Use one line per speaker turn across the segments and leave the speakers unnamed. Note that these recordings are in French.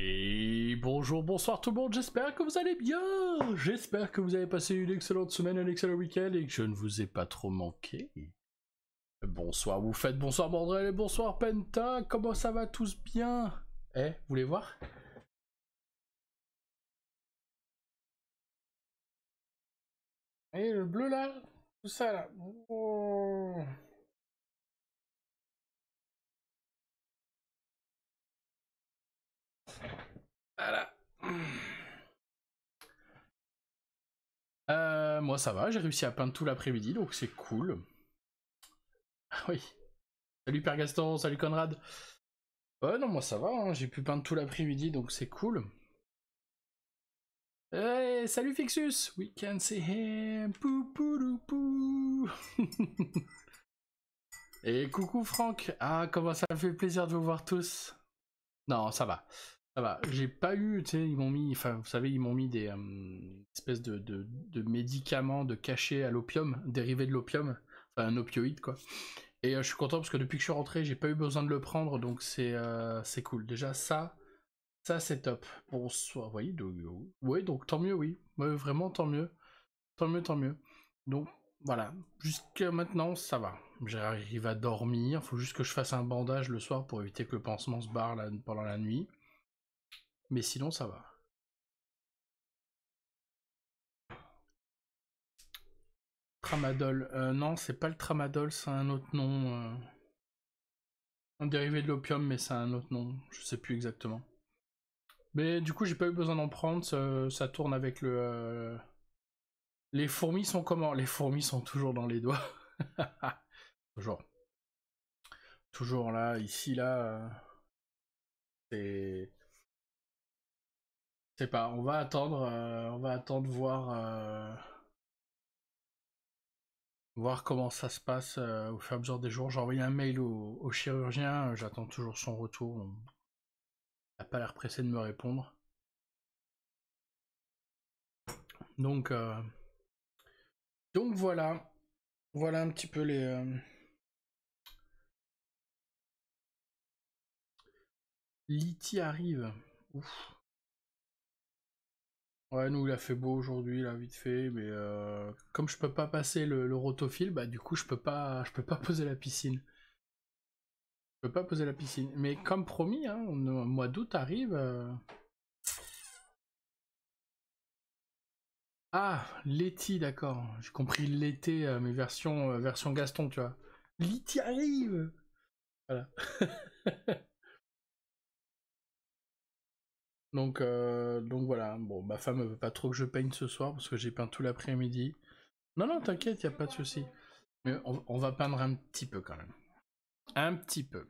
Et bonjour, bonsoir tout le monde, j'espère que vous allez bien. J'espère que vous avez passé une excellente semaine, un excellent week-end et que je ne vous ai pas trop manqué. Bonsoir vous faites, bonsoir Mandrel et bonsoir Penta, comment ça va tous bien? Vous voulez voir? Et le bleu là, tout ça là. Oh. Voilà. Moi ça va, j'ai réussi à peindre tout l'après-midi donc c'est cool. Ah oui. Salut Père Gaston, salut Conrad. Ouais non moi ça va, hein. J'ai pu peindre tout l'après-midi donc c'est cool. Hey, salut Fixus, we can see him, pou pou pou. Et coucou Franck, ah comment ça me fait plaisir de vous voir tous. Non ça va, j'ai pas eu, tu sais, ils m'ont mis, enfin vous savez, ils m'ont mis des espèces de médicaments de cachet à l'opium, dérivés de l'opium, enfin un opioïde quoi. Et je suis content parce que depuis que je suis rentré, j'ai pas eu besoin de le prendre, donc c'est cool. Déjà ça c'est top. Bonsoir, oui, ouais, donc tant mieux, oui. Ouais, vraiment tant mieux. Tant mieux. Donc voilà, jusqu'à maintenant ça va. J'arrive à dormir, faut juste que je fasse un bandage le soir pour éviter que le pansement se barre pendant la nuit. Mais sinon ça va. Tramadol, non c'est pas le tramadol, c'est un autre nom. Un dérivé de l'opium mais c'est un autre nom, je sais plus exactement. Mais du coup j'ai pas eu besoin d'en prendre, ça tourne avec le... Les fourmis sont comment? Les fourmis sont toujours dans les doigts. Toujours. Toujours là, ici, là. C'est... C'est pas, on va attendre voir comment ça se passe au fur et à mesure des jours. J'ai envoyé un mail au chirurgien, j'attends toujours son retour. Il n'a pas l'air pressé de me répondre. Donc voilà. Voilà un petit peu les... Liti arrive. Ouf. Ouais, nous il a fait beau aujourd'hui, là, vite fait, mais comme je peux pas passer le rotofil, bah du coup je peux pas poser la piscine. Je peux pas poser la piscine. Mais comme promis, hein, au mois d'août arrive. Ah, Letty, d'accord. J'ai compris l'été, mais version Gaston, tu vois. Letty arrive. Voilà. Donc voilà. Bon, ma femme veut pas trop que je peigne ce soir parce que j'ai peint tout l'après-midi. Non, t'inquiète, y a pas de souci. Mais on va peindre un petit peu quand même. Un petit peu.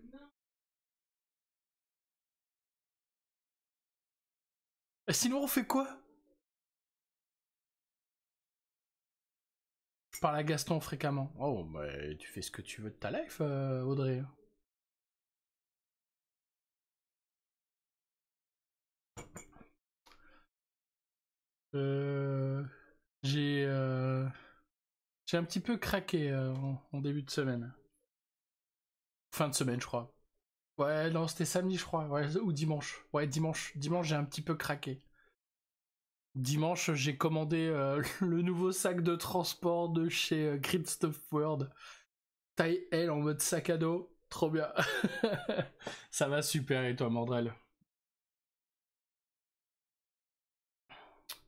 Et sinon, on fait quoi? Je parle à Gaston fréquemment. Oh, bah, tu fais ce que tu veux de ta life, Audrey. J'ai un petit peu craqué en début de semaine. Fin de semaine, je crois. Ouais, non, c'était samedi, je crois. Ouais, ou dimanche. Ouais, dimanche. Dimanche, j'ai un petit peu craqué. Dimanche, j'ai commandé le nouveau sac de transport de chez Great Stuff World. Taille L en mode sac à dos. Trop bien. Ça va super, et toi, Mandrel?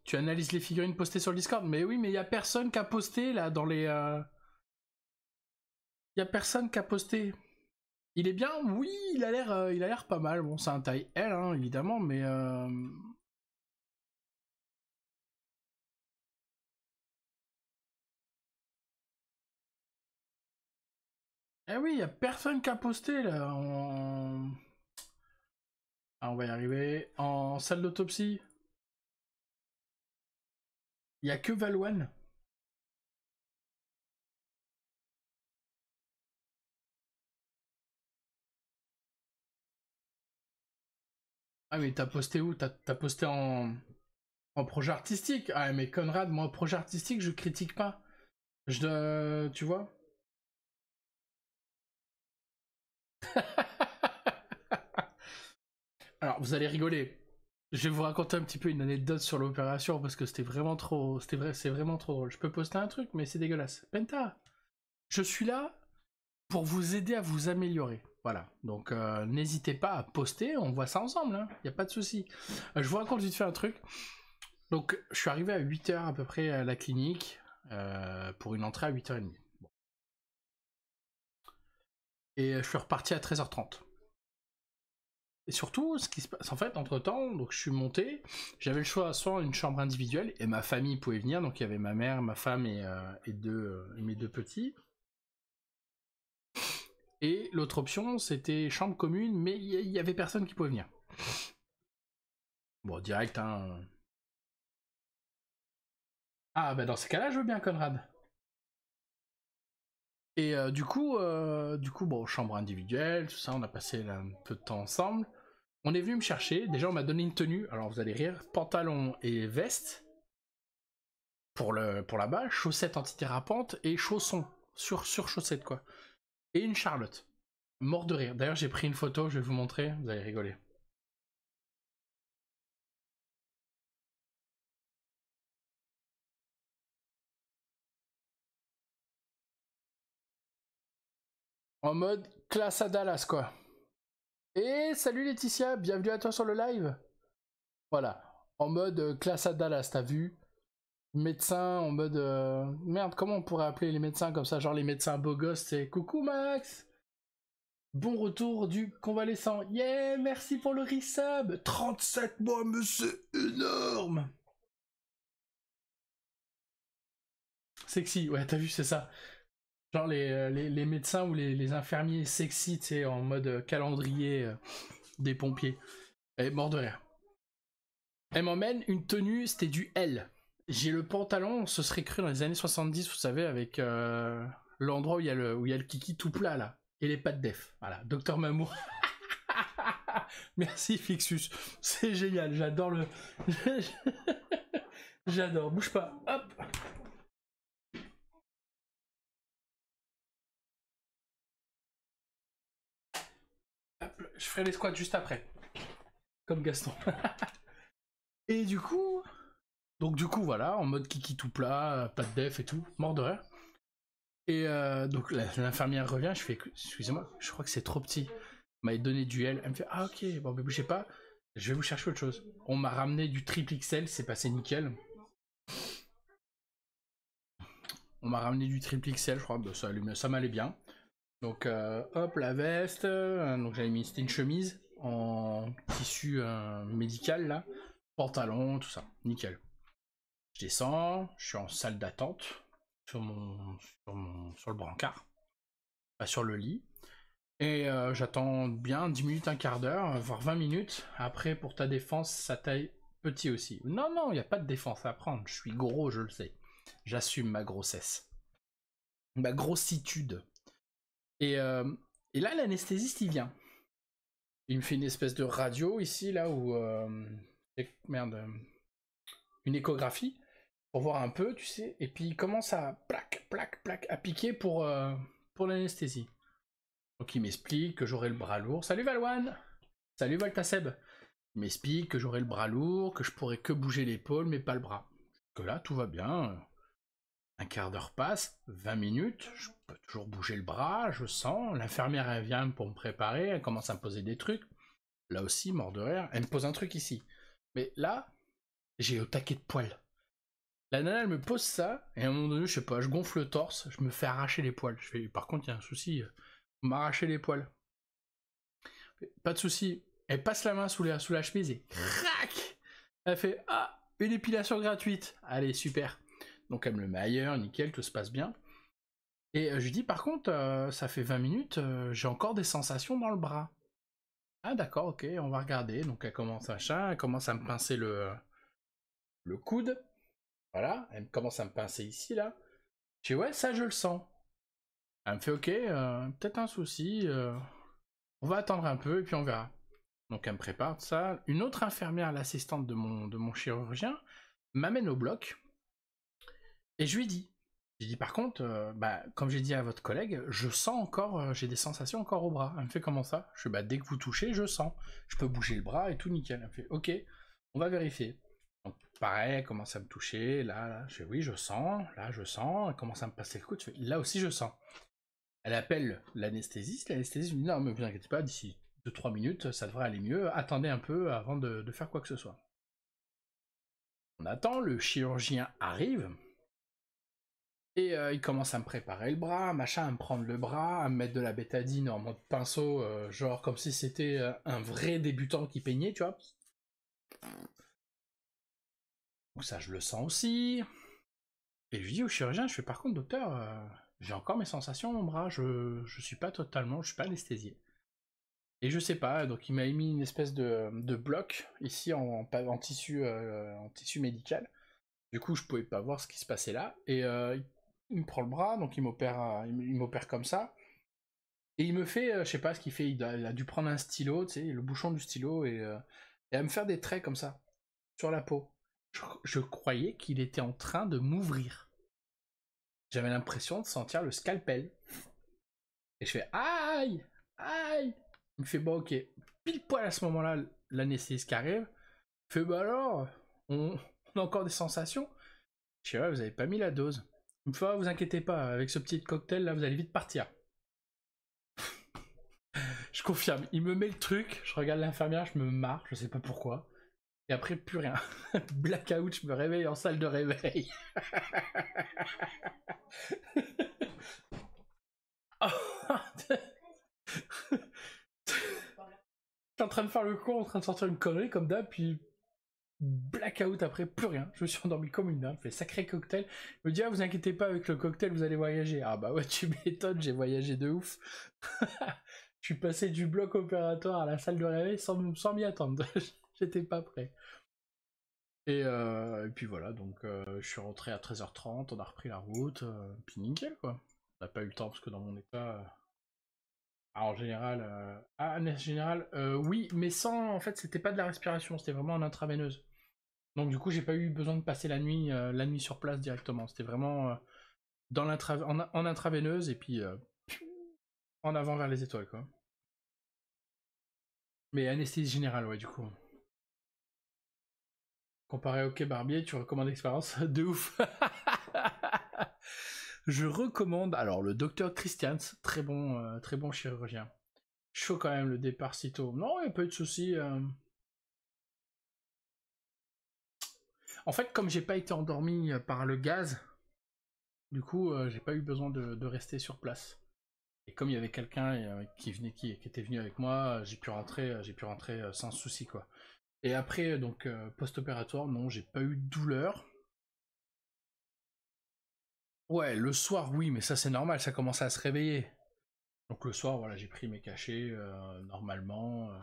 Tu analyses les figurines postées sur le Discord? Mais oui, mais il y a personne qui a posté là dans les... Y a personne qui a posté. Il est bien? Oui, il a l'air pas mal. Bon, c'est un taille L, hein, évidemment, mais... Eh oui, y a personne qui a posté là en... Ah, on va y arriver. En salle d'autopsie. Y a que Valouane. Ah mais t'as posté où? T'as posté en projet artistique? Ah mais Conrad, moi projet artistique je critique pas. Tu vois? Alors vous allez rigoler. Je vais vous raconter un petit peu une anecdote sur l'opération parce que c'était vraiment trop, c'est vraiment trop drôle. Je peux poster un truc, mais c'est dégueulasse. Penta, je suis là pour vous aider à vous améliorer. Voilà, donc n'hésitez pas à poster, on voit ça ensemble, hein. Y a pas de souci. Je vous raconte vite fait un truc. Donc je suis arrivé à 8h à peu près à la clinique pour une entrée à 8h30. Bon. Et je suis reparti à 13h30. Et surtout, ce qui se passe, en fait, entre-temps, donc je suis monté, j'avais le choix soit une chambre individuelle, et ma famille pouvait venir, donc il y avait ma mère, ma femme et mes deux petits. Et l'autre option, c'était chambre commune, mais il y avait personne qui pouvait venir. Bon, direct, hein. Ah, bah dans ces cas-là, je veux bien, Conrad. Et du coup, bon, chambre individuelle, tout ça, on a passé là, un peu de temps ensemble. On est venu me chercher, déjà on m'a donné une tenue, alors vous allez rire, pantalon et veste, pour là-bas, chaussettes antidérapantes et chaussons, sur chaussettes quoi. Et une Charlotte. Mort de rire. D'ailleurs j'ai pris une photo, je vais vous montrer, vous allez rigoler. En mode classe à Dallas quoi. Et salut Laetitia, bienvenue à toi sur le live. Voilà, en mode classe à Dallas, t'as vu? Médecin en mode... Merde, comment on pourrait appeler les médecins comme ça? Genre les médecins beaux gosses, c'est... Coucou Max! Bon retour du convalescent. Yeah, merci pour le resub. 37 mois, mais c'est énorme. Sexy, ouais, t'as vu, c'est ça. Genre les médecins ou les infirmiers sexy, tu sais, en mode calendrier des pompiers. Elle est morte de rire. Elle m'emmène une tenue, c'était du L. J'ai le pantalon, on se serait cru dans les années 70, vous savez, avec l'endroit où il y a le kiki tout plat, là. Et les pattes def. Voilà, Docteur Mamour. Merci Fixus, c'est génial, j'adore le... J'adore, bouge pas, hop. Hop, je ferai les squats juste après, comme Gaston. Et du coup... Donc du coup, voilà, en mode kiki tout plat, pas de def et tout, mort de rire. Et donc l'infirmière revient, je fais, excusez-moi, je crois que c'est trop petit. On m'avait donné du L, elle me fait, ah ok, bon mais bougez pas, je vais vous chercher autre chose. On m'a ramené du triple XL, c'est passé nickel. On m'a ramené du triple XL, je crois, bah, ça m'allait bien. Donc hop, la veste, donc j'avais mis, c'était une chemise en tissu médical là, pantalon, tout ça, nickel. Je descends, je suis en salle d'attente, sur le brancard, pas sur le lit. Et j'attends bien 10 minutes, un quart d'heure, voire 20 minutes. Après, pour ta défense, ça taille petit aussi. Non, non, il n'y a pas de défense à prendre. Je suis gros, je le sais. J'assume ma grossesse. Ma grossitude. Et là, l'anesthésiste, il vient. Il me fait une espèce de radio ici, là, où... merde. Une échographie, pour voir un peu, tu sais. Et puis, il commence à plaque, à piquer pour l'anesthésie. Donc il m'explique que j'aurai le bras lourd. Salut Valwan! Salut Voltaseb! Il m'explique que j'aurai le bras lourd, que je pourrai que bouger l'épaule, mais pas le bras. Que là, tout va bien. Un quart d'heure passe, 20 minutes, je peux toujours bouger le bras, je sens. L'infirmière, elle vient pour me préparer, elle commence à me poser des trucs. Là aussi, mort de rire, elle me pose un truc ici. Mais là, j'ai au taquet de poils. La nana, elle me pose ça, et à un moment donné, je sais pas, je gonfle le torse, je me fais arracher les poils. Je fais, par contre, il y a un souci, m'arracher les poils. Pas de souci. Elle passe la main sous la chemise et crac. Elle fait ah, une épilation gratuite. Allez, super. Donc elle me le met ailleurs, nickel, tout se passe bien. Et je lui dis par contre, ça fait 20 minutes, j'ai encore des sensations dans le bras. Ah d'accord, ok, on va regarder. Donc elle commence elle commence à me pincer le coude. Voilà, elle commence à me pincer ici là. Je dis ouais, ça je le sens. Elle me fait ok, peut-être un souci. On va attendre un peu et puis on verra. Donc elle me prépare ça. Une autre infirmière, l'assistante de mon chirurgien, m'amène au bloc. Et je lui dis. J'ai dit par contre, comme j'ai dit à votre collègue, je sens encore, j'ai des sensations encore au bras. Elle me fait comment ça? Je fais bah dès que vous touchez, je sens. Je peux bouger le bras et tout nickel. Elle me fait ok. On va vérifier. Donc, pareil, elle commence à me toucher. Là, je fais oui, je sens. Là, je sens. Elle commence à me passer le coude. Je fais, là aussi, je sens. Elle appelle l'anesthésiste. L'anesthésiste me dit non, mais vous inquiétez pas, d'ici 2-3 minutes, ça devrait aller mieux. Attendez un peu avant de faire quoi que ce soit. On attend, le chirurgien arrive. Et il commence à me préparer le bras, machin, à me prendre le bras, à me mettre de la bétadine en mode pinceau, genre comme si c'était un vrai débutant qui peignait, tu vois. Donc ça, je le sens aussi. Et je dis au chirurgien, je fais par contre, docteur, j'ai encore mes sensations, mon bras, je suis pas totalement, je suis pas anesthésié. Et je sais pas, donc il m'a émis une espèce de bloc ici en tissu médical. Du coup, je pouvais pas voir ce qui se passait là. Et il me prend le bras, donc il m'opère comme ça. Et il me fait, je sais pas ce qu'il fait, il a dû prendre un stylo, tu sais, le bouchon du stylo, et à me faire des traits comme ça, sur la peau. Je croyais qu'il était en train de m'ouvrir. J'avais l'impression de sentir le scalpel. Et je fais aïe, aïe. Il me fait bon, ok. Pile poil à ce moment-là, l'anesthésiste qui arrive. Il fait bah alors, on a encore des sensations. Je sais ouais, vous avez pas mis la dose. Il me fait vous inquiétez pas, avec ce petit cocktail là, vous allez vite partir. Je confirme, il me met le truc, je regarde l'infirmière, je me marre, je sais pas pourquoi. Et après, plus rien. Blackout, je me réveille en salle de réveil. J'étais en train de faire le con, en train de sortir une connerie comme d'hab, puis blackout après, plus rien. Je me suis endormi comme une dame, je fais sacré cocktail. Il me dit, ah, vous inquiétez pas, avec le cocktail, vous allez voyager. Ah bah ouais, tu m'étonnes, j'ai voyagé de ouf. Je suis passé du bloc opératoire à la salle de réveil sans m'y attendre. J'étais pas prêt. Et puis voilà, donc je suis rentré à 13h30, on a repris la route, puis nickel quoi. On n'a pas eu le temps parce que dans mon état. En général, oui, mais sans, en fait, c'était pas de la respiration, c'était vraiment en intraveineuse. Donc du coup, j'ai pas eu besoin de passer la nuit sur place directement. C'était vraiment dans en intraveineuse et puis en avant vers les étoiles quoi. Mais anesthésie générale, ouais, du coup. Comparé au Quai Barbier, tu recommandes l'expérience de ouf. Je recommande, alors le docteur Christians, très bon chirurgien. Chaud quand même le départ si tôt. Non, il n'y a pas eu de soucis. En fait, comme j'ai pas été endormi par le gaz, du coup, j'ai pas eu besoin de rester sur place. Et comme il y avait quelqu'un qui était venu avec moi, j'ai pu rentrer sans souci quoi. Et après, donc post-opératoire, non, j'ai pas eu de douleur. Ouais, le soir, oui, mais ça c'est normal, ça commençait à se réveiller. Donc le soir, voilà, j'ai pris mes cachets normalement.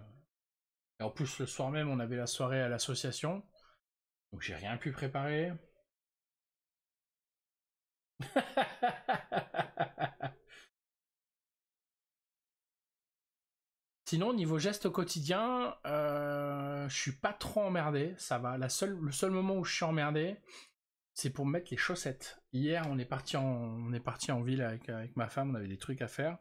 Et en plus, le soir même, on avait la soirée à l'association. Donc j'ai rien pu préparer. Sinon, niveau geste au quotidien, je suis pas trop emmerdé, ça va. Le seul moment où je suis emmerdé, c'est pour me mettre les chaussettes. Hier, on est parti en ville avec ma femme, on avait des trucs à faire.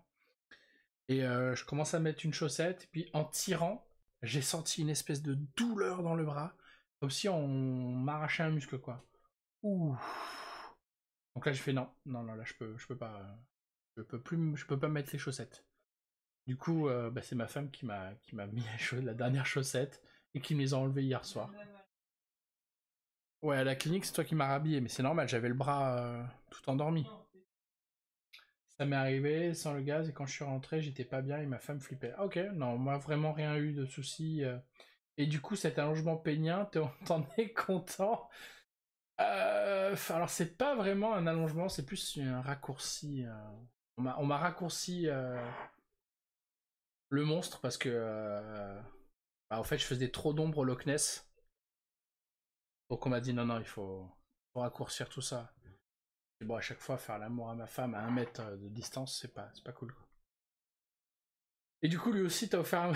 Et je commence à mettre une chaussette, puis en tirant, j'ai senti une espèce de douleur dans le bras, comme si on m'arrachait un muscle, quoi. Ouh. Donc là, j'ai fait non, là, je peux pas, je peux pas mettre les chaussettes. Du coup, bah, c'est ma femme qui m'a mis la dernière chaussette et qui me les a enlevées hier soir. Ouais, à la clinique, c'est toi qui m'as rhabillé, mais c'est normal, j'avais le bras tout endormi. Ça m'est arrivé sans le gaz et quand je suis rentré, j'étais pas bien et ma femme flippait. Ah, ok, non, moi vraiment rien eu de soucis. Et du coup, cet allongement pénien, t'en es content? Alors c'est pas vraiment un allongement, c'est plus un raccourci. On m'a raccourci le monstre parce que bah, en fait je faisais trop d'ombre au Loch Ness. Donc on m'a dit non, il faut raccourcir tout ça. Et bon, à chaque fois, faire l'amour à ma femme à 1 mètre de distance, c'est pas cool. Quoi. Et du coup, lui aussi, t'as offert un...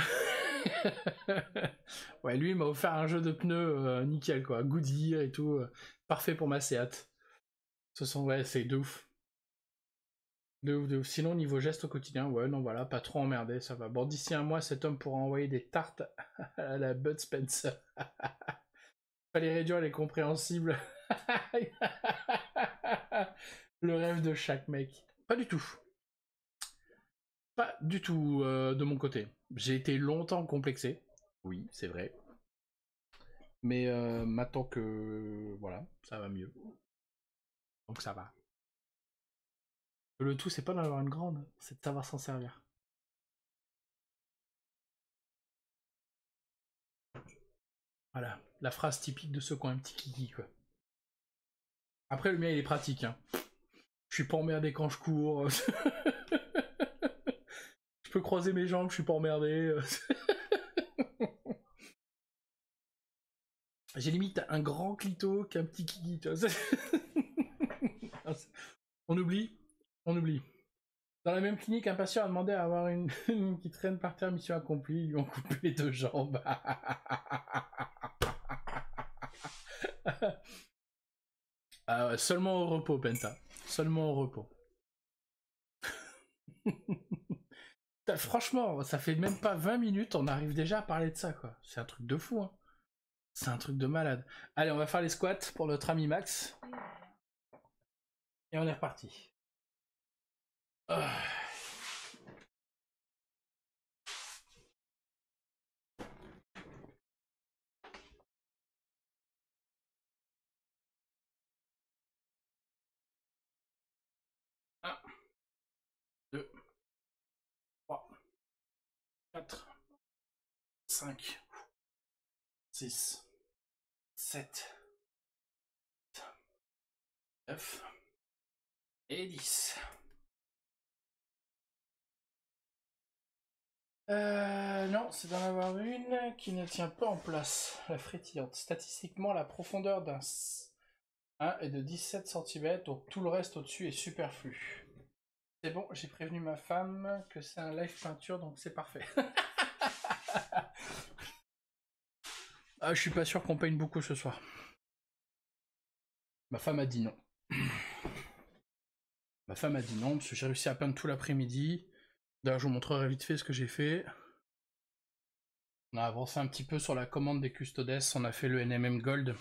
Ouais, lui, il m'a offert un jeu de pneus nickel, quoi. Goodyear et tout. Parfait pour ma Seat. Ouais, c'est de ouf. De ouf, de ouf. Sinon, niveau geste au quotidien, ouais, non, voilà, pas trop emmerdé, ça va. Bon, d'ici un mois, cet homme pourra envoyer des tartes à la Bud Spencer. Fallait réduire les compréhensibles. Le rêve de chaque mec. Pas du tout. Pas du tout de mon côté. J'ai été longtemps complexé. Oui, c'est vrai. Mais maintenant que voilà, ça va mieux. Donc ça va. Le tout, c'est pas d'en avoir une grande, c'est de savoir s'en servir. Voilà, la phrase typique de ceux qui ont un petit kiki, quoi. Après, le mien, il est pratique, hein. Je suis pas emmerdé quand je cours. Je peux croiser mes jambes, je suis pas emmerdé. J'ai limite un grand clito qu'un petit kiki, tu vois. On oublie, on oublie. Dans la même clinique, un patient a demandé à avoir une qui traîne par terre, mission accomplie, ils lui ont coupé les 2 jambes. Seulement au repos, Penta. Seulement au repos. Franchement, ça fait même pas 20 minutes, on arrive déjà à parler de ça, quoi. C'est un truc de fou, hein. C'est un truc de malade. Allez, on va faire les squats pour notre ami Max. Et on est reparti. Ah. 1, 2, 3, 4, 5, 6, 7, 9 et 10. Non, c'est d'en avoir une qui ne tient pas en place, la frétillante. Statistiquement, la profondeur d'un 1 est de 17 cm, donc tout le reste au-dessus est superflu. C'est bon, j'ai prévenu ma femme que c'est un live peinture, donc c'est parfait. Je suis pas sûr qu'on peigne beaucoup ce soir. Ma femme a dit non. Ma femme a dit non, parce que j'ai réussi à peindre tout l'après-midi. D'ailleurs, je vous montrerai vite fait ce que j'ai fait. On a avancé un petit peu sur la commande des custodes, on a fait le NMM Gold.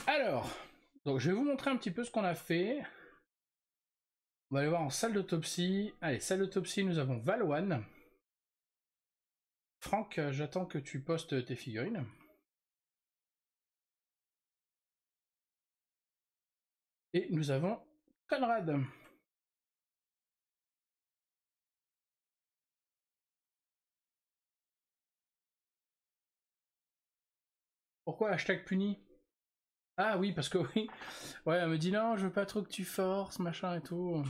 Alors, donc je vais vous montrer un petit peu ce qu'on a fait. On va aller voir en salle d'autopsie. Allez, salle d'autopsie, nous avons Valwan. Franck, j'attends que tu postes tes figurines. Et nous avons Conrad. Pourquoi hashtag puni? Ah oui, parce que oui. Ouais, elle me dit non, je veux pas trop que tu forces, machin et tout.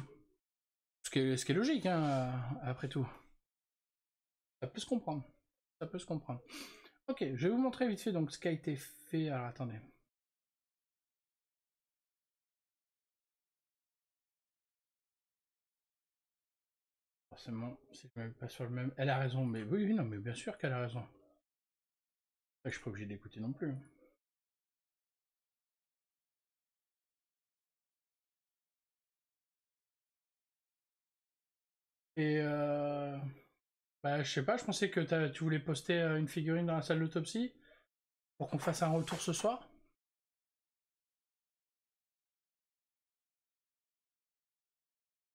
Ce qui est logique, hein, après tout. Ça peut se comprendre. Ça peut se comprendre. Ok, je vais vous montrer vite fait donc ce qui a été fait. Alors attendez. Forcément, si je ne mets pas sur le même. Elle a raison, mais oui, non, mais bien sûr qu'elle a raison. Je suis pas obligé d'écouter non plus. Et bah, je sais pas, je pensais que tu voulais poster une figurine dans la salle d'autopsie pour qu'on fasse un retour ce soir.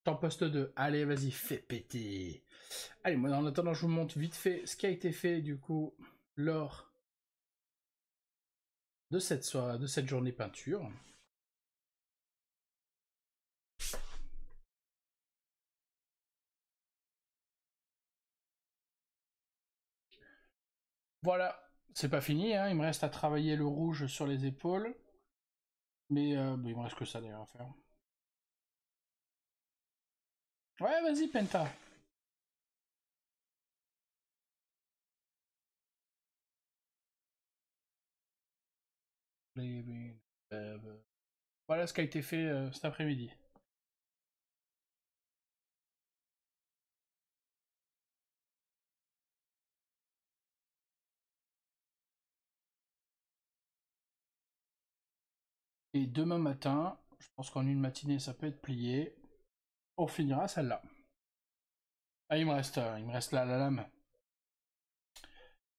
T'en postes 2. Allez, vas-y, fais péter. Allez, moi en attendant, je vous montre vite fait ce qui a été fait du coup lors de cette journée peinture. Voilà, c'est pas fini, hein. Il me reste à travailler le rouge sur les épaules. Mais bah, il me reste que ça d'ailleurs à faire. Ouais, vas-y, Penta. Voilà ce qui a été fait cet après-midi. Et demain matin, je pense qu'en une matinée ça peut être plié. On finira celle-là. Ah, il me reste la lame.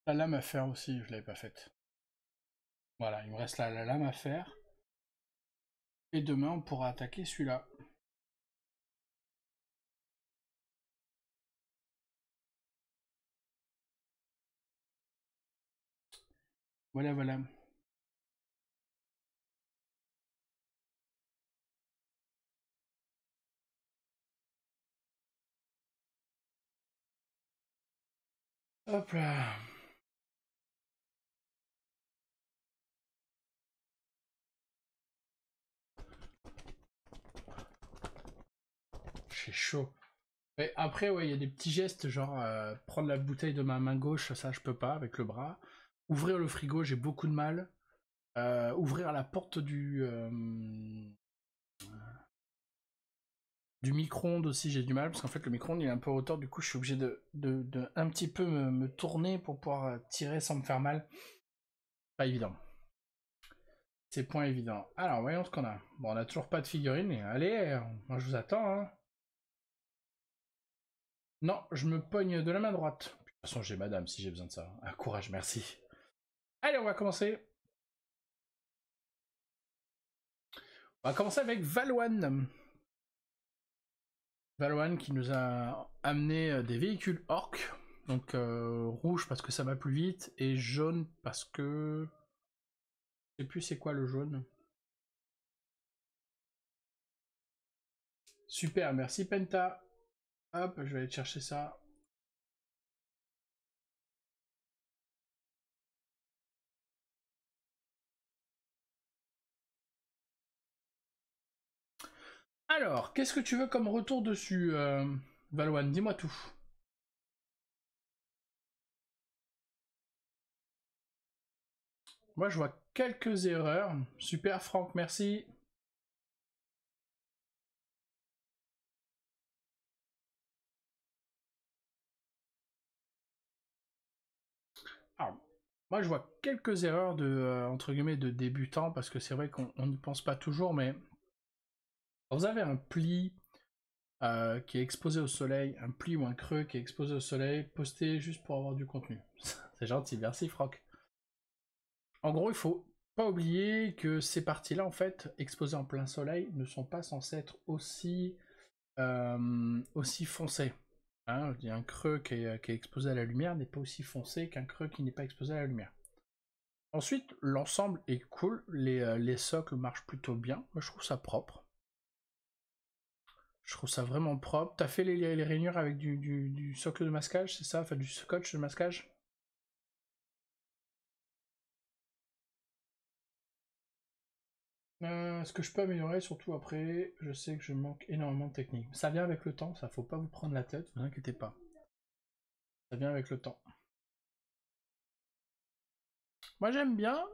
La lame à faire aussi, je l'avais pas faite. Voilà, il me reste la lame à faire. Et demain, on pourra attaquer celui-là. Voilà, voilà. Hop là. J'ai chaud. Mais après, ouais, il y a des petits gestes, genre prendre la bouteille de ma main gauche, ça je peux pas avec le bras. Ouvrir le frigo, j'ai beaucoup de mal. Ouvrir la porte du micro-ondes aussi, j'ai du mal, parce qu'en fait le micro-ondes il est un peu à hauteur, du coup je suis obligé de un petit peu me tourner pour pouvoir tirer sans me faire mal. Pas évident. C'est point évident. Alors voyons ce qu'on a. Bon, on a toujours pas de figurine, mais allez, moi je vous attends. Hein. Non, je me pogne de la main droite. De toute façon, j'ai madame si j'ai besoin de ça. Ah, courage, merci. Allez, on va commencer. On va commencer avec Valoine. Valoine qui nous a amené des véhicules orc. Donc rouge parce que ça va plus vite et jaune parce que... Je sais plus c'est quoi le jaune. Super, merci Penta. Hop, je vais aller chercher ça. Alors, qu'est-ce que tu veux comme retour dessus, Valoine? Dis-moi tout. Moi, je vois quelques erreurs. Super, Franck, merci. Alors, moi, je vois quelques erreurs de entre guillemets de débutants parce que c'est vrai qu'on n'y pense pas toujours, mais quand vous avez un pli qui est exposé au soleil, un pli ou un creux qui est exposé au soleil, postez juste pour avoir du contenu. C'est gentil, merci Franck. En gros, il faut pas oublier que ces parties-là, en fait, exposées en plein soleil, ne sont pas censées être aussi foncées. Hein, un creux qui est exposé à la lumière n'est pas aussi foncé qu'un creux qui n'est pas exposé à la lumière. Ensuite, l'ensemble est cool, les socles marchent plutôt bien, moi je trouve ça propre. Je trouve ça vraiment propre. T'as fait les rainures avec du socle de masquage, c'est ça? Enfin, du scotch de masquage? Ce que je peux améliorer, surtout après, je sais que je manque énormément de technique. Ça vient avec le temps, ça faut pas vous prendre la tête, vous inquiétez pas. Ça vient avec le temps. Moi j'aime bien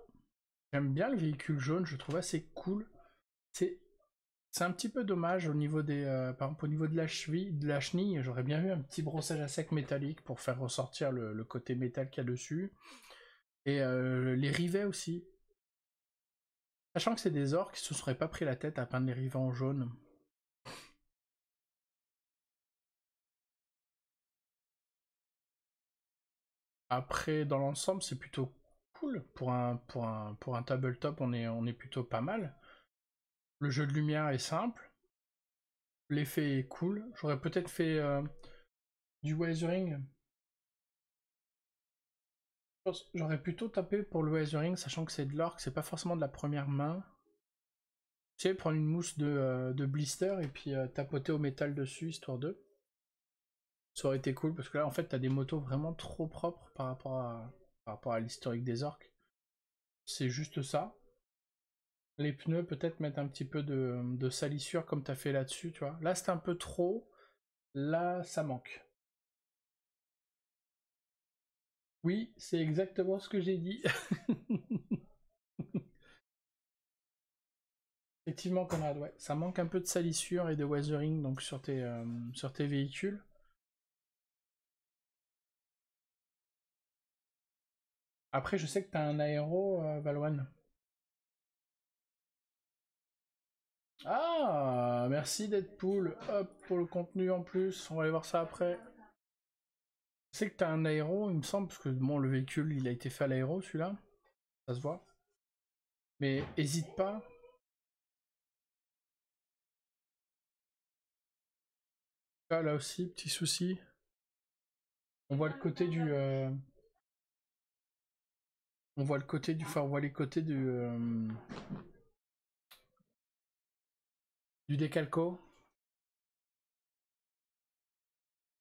le véhicule jaune, je trouve assez cool. C'est c'est un petit peu dommage au niveau des, par exemple au niveau de la cheville, de la chenille, j'aurais bien eu un petit brossage à sec métallique pour faire ressortir le côté métal qu'il y a dessus. Et les rivets aussi. Sachant que c'est des orques qui se seraient pas pris la tête à peindre les rivets en jaune. Après, dans l'ensemble, c'est plutôt cool. Pour un tabletop, on est plutôt pas mal. Le jeu de lumière est simple. L'effet est cool. J'aurais peut-être fait du weathering. J'aurais plutôt tapé pour le weathering, sachant que c'est de l'orque, c'est pas forcément de la première main. Tu sais, prendre une mousse de blister et puis tapoter au métal dessus, histoire de. Ça aurait été cool, parce que là, en fait, t'as des motos vraiment trop propres par rapport à l'historique des orques. C'est juste ça. Les pneus, peut-être mettre un petit peu de salissure comme t'as fait là-dessus, tu vois. Là, c'est un peu trop. Là, ça manque. Oui, c'est exactement ce que j'ai dit. Effectivement, Conrad, ouais. Ça manque un peu de salissure et de weathering donc sur tes véhicules. Après, je sais que t'as un aéro, Valoine. Ah, merci Deadpool. Hop, pour le contenu en plus. On va aller voir ça après. Je sais que t'as un aéro, il me semble, parce que bon, le véhicule, il a été fait à l'aéro, celui-là. Ça se voit. Mais hésite pas. Ah, là aussi, petit souci. On voit le côté du... On voit le côté du... Enfin, on voit les côtés du décalco.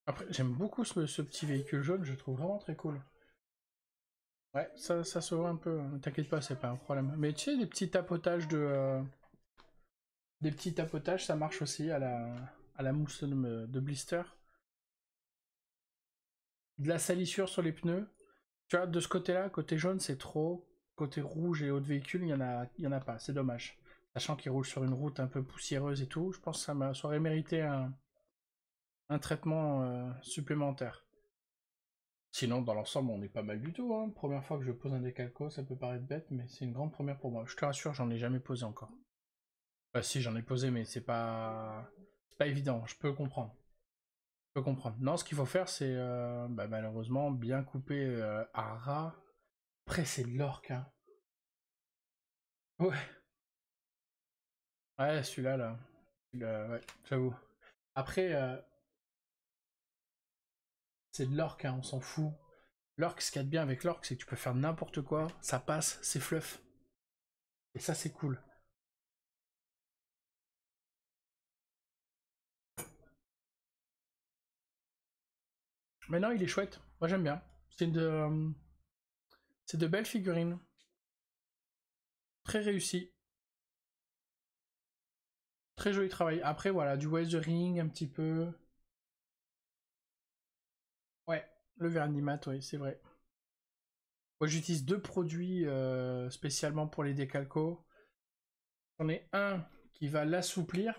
Après, j'aime beaucoup ce petit véhicule jaune, je le trouve vraiment très cool. Ouais, ça se voit un peu, hein. T'inquiète pas, c'est pas un problème. Mais tu sais, des petits tapotages Des petits tapotages, ça marche aussi à la mousse de blister. De la salissure sur les pneus. Tu vois, de ce côté-là, côté jaune, c'est trop. Côté rouge et haut de véhicule, il y en a pas, c'est dommage. Sachant qu'il roule sur une route un peu poussiéreuse et tout, je pense que ça aurait mérité un traitement supplémentaire. Sinon, dans l'ensemble, on est pas mal du tout, hein. Première fois que je pose un décalco, ça peut paraître bête, mais c'est une grande première pour moi. Je te rassure, j'en ai jamais posé encore. Bah si, j'en ai posé, mais c'est pas évident, je peux comprendre. Je peux comprendre. Non, ce qu'il faut faire, c'est malheureusement bien couper à ras. Après, c'est de l'orque, hein. Ouais. Ouais, celui-là, là. Ouais, j'avoue. Après, c'est de l'orque, hein, on s'en fout. L'orque, ce qu'il y a de bien avec l'orque, c'est que tu peux faire n'importe quoi, ça passe, c'est fluff. Et ça, c'est cool. Mais non, il est chouette. Moi, j'aime bien. C'est de belles figurines. Très réussi. Très joli travail. Après, voilà, du weathering un petit peu. Ouais, le vernis mat, oui, c'est vrai. Moi, j'utilise deux produits spécialement pour les décalcos. J'en ai un qui va l'assouplir.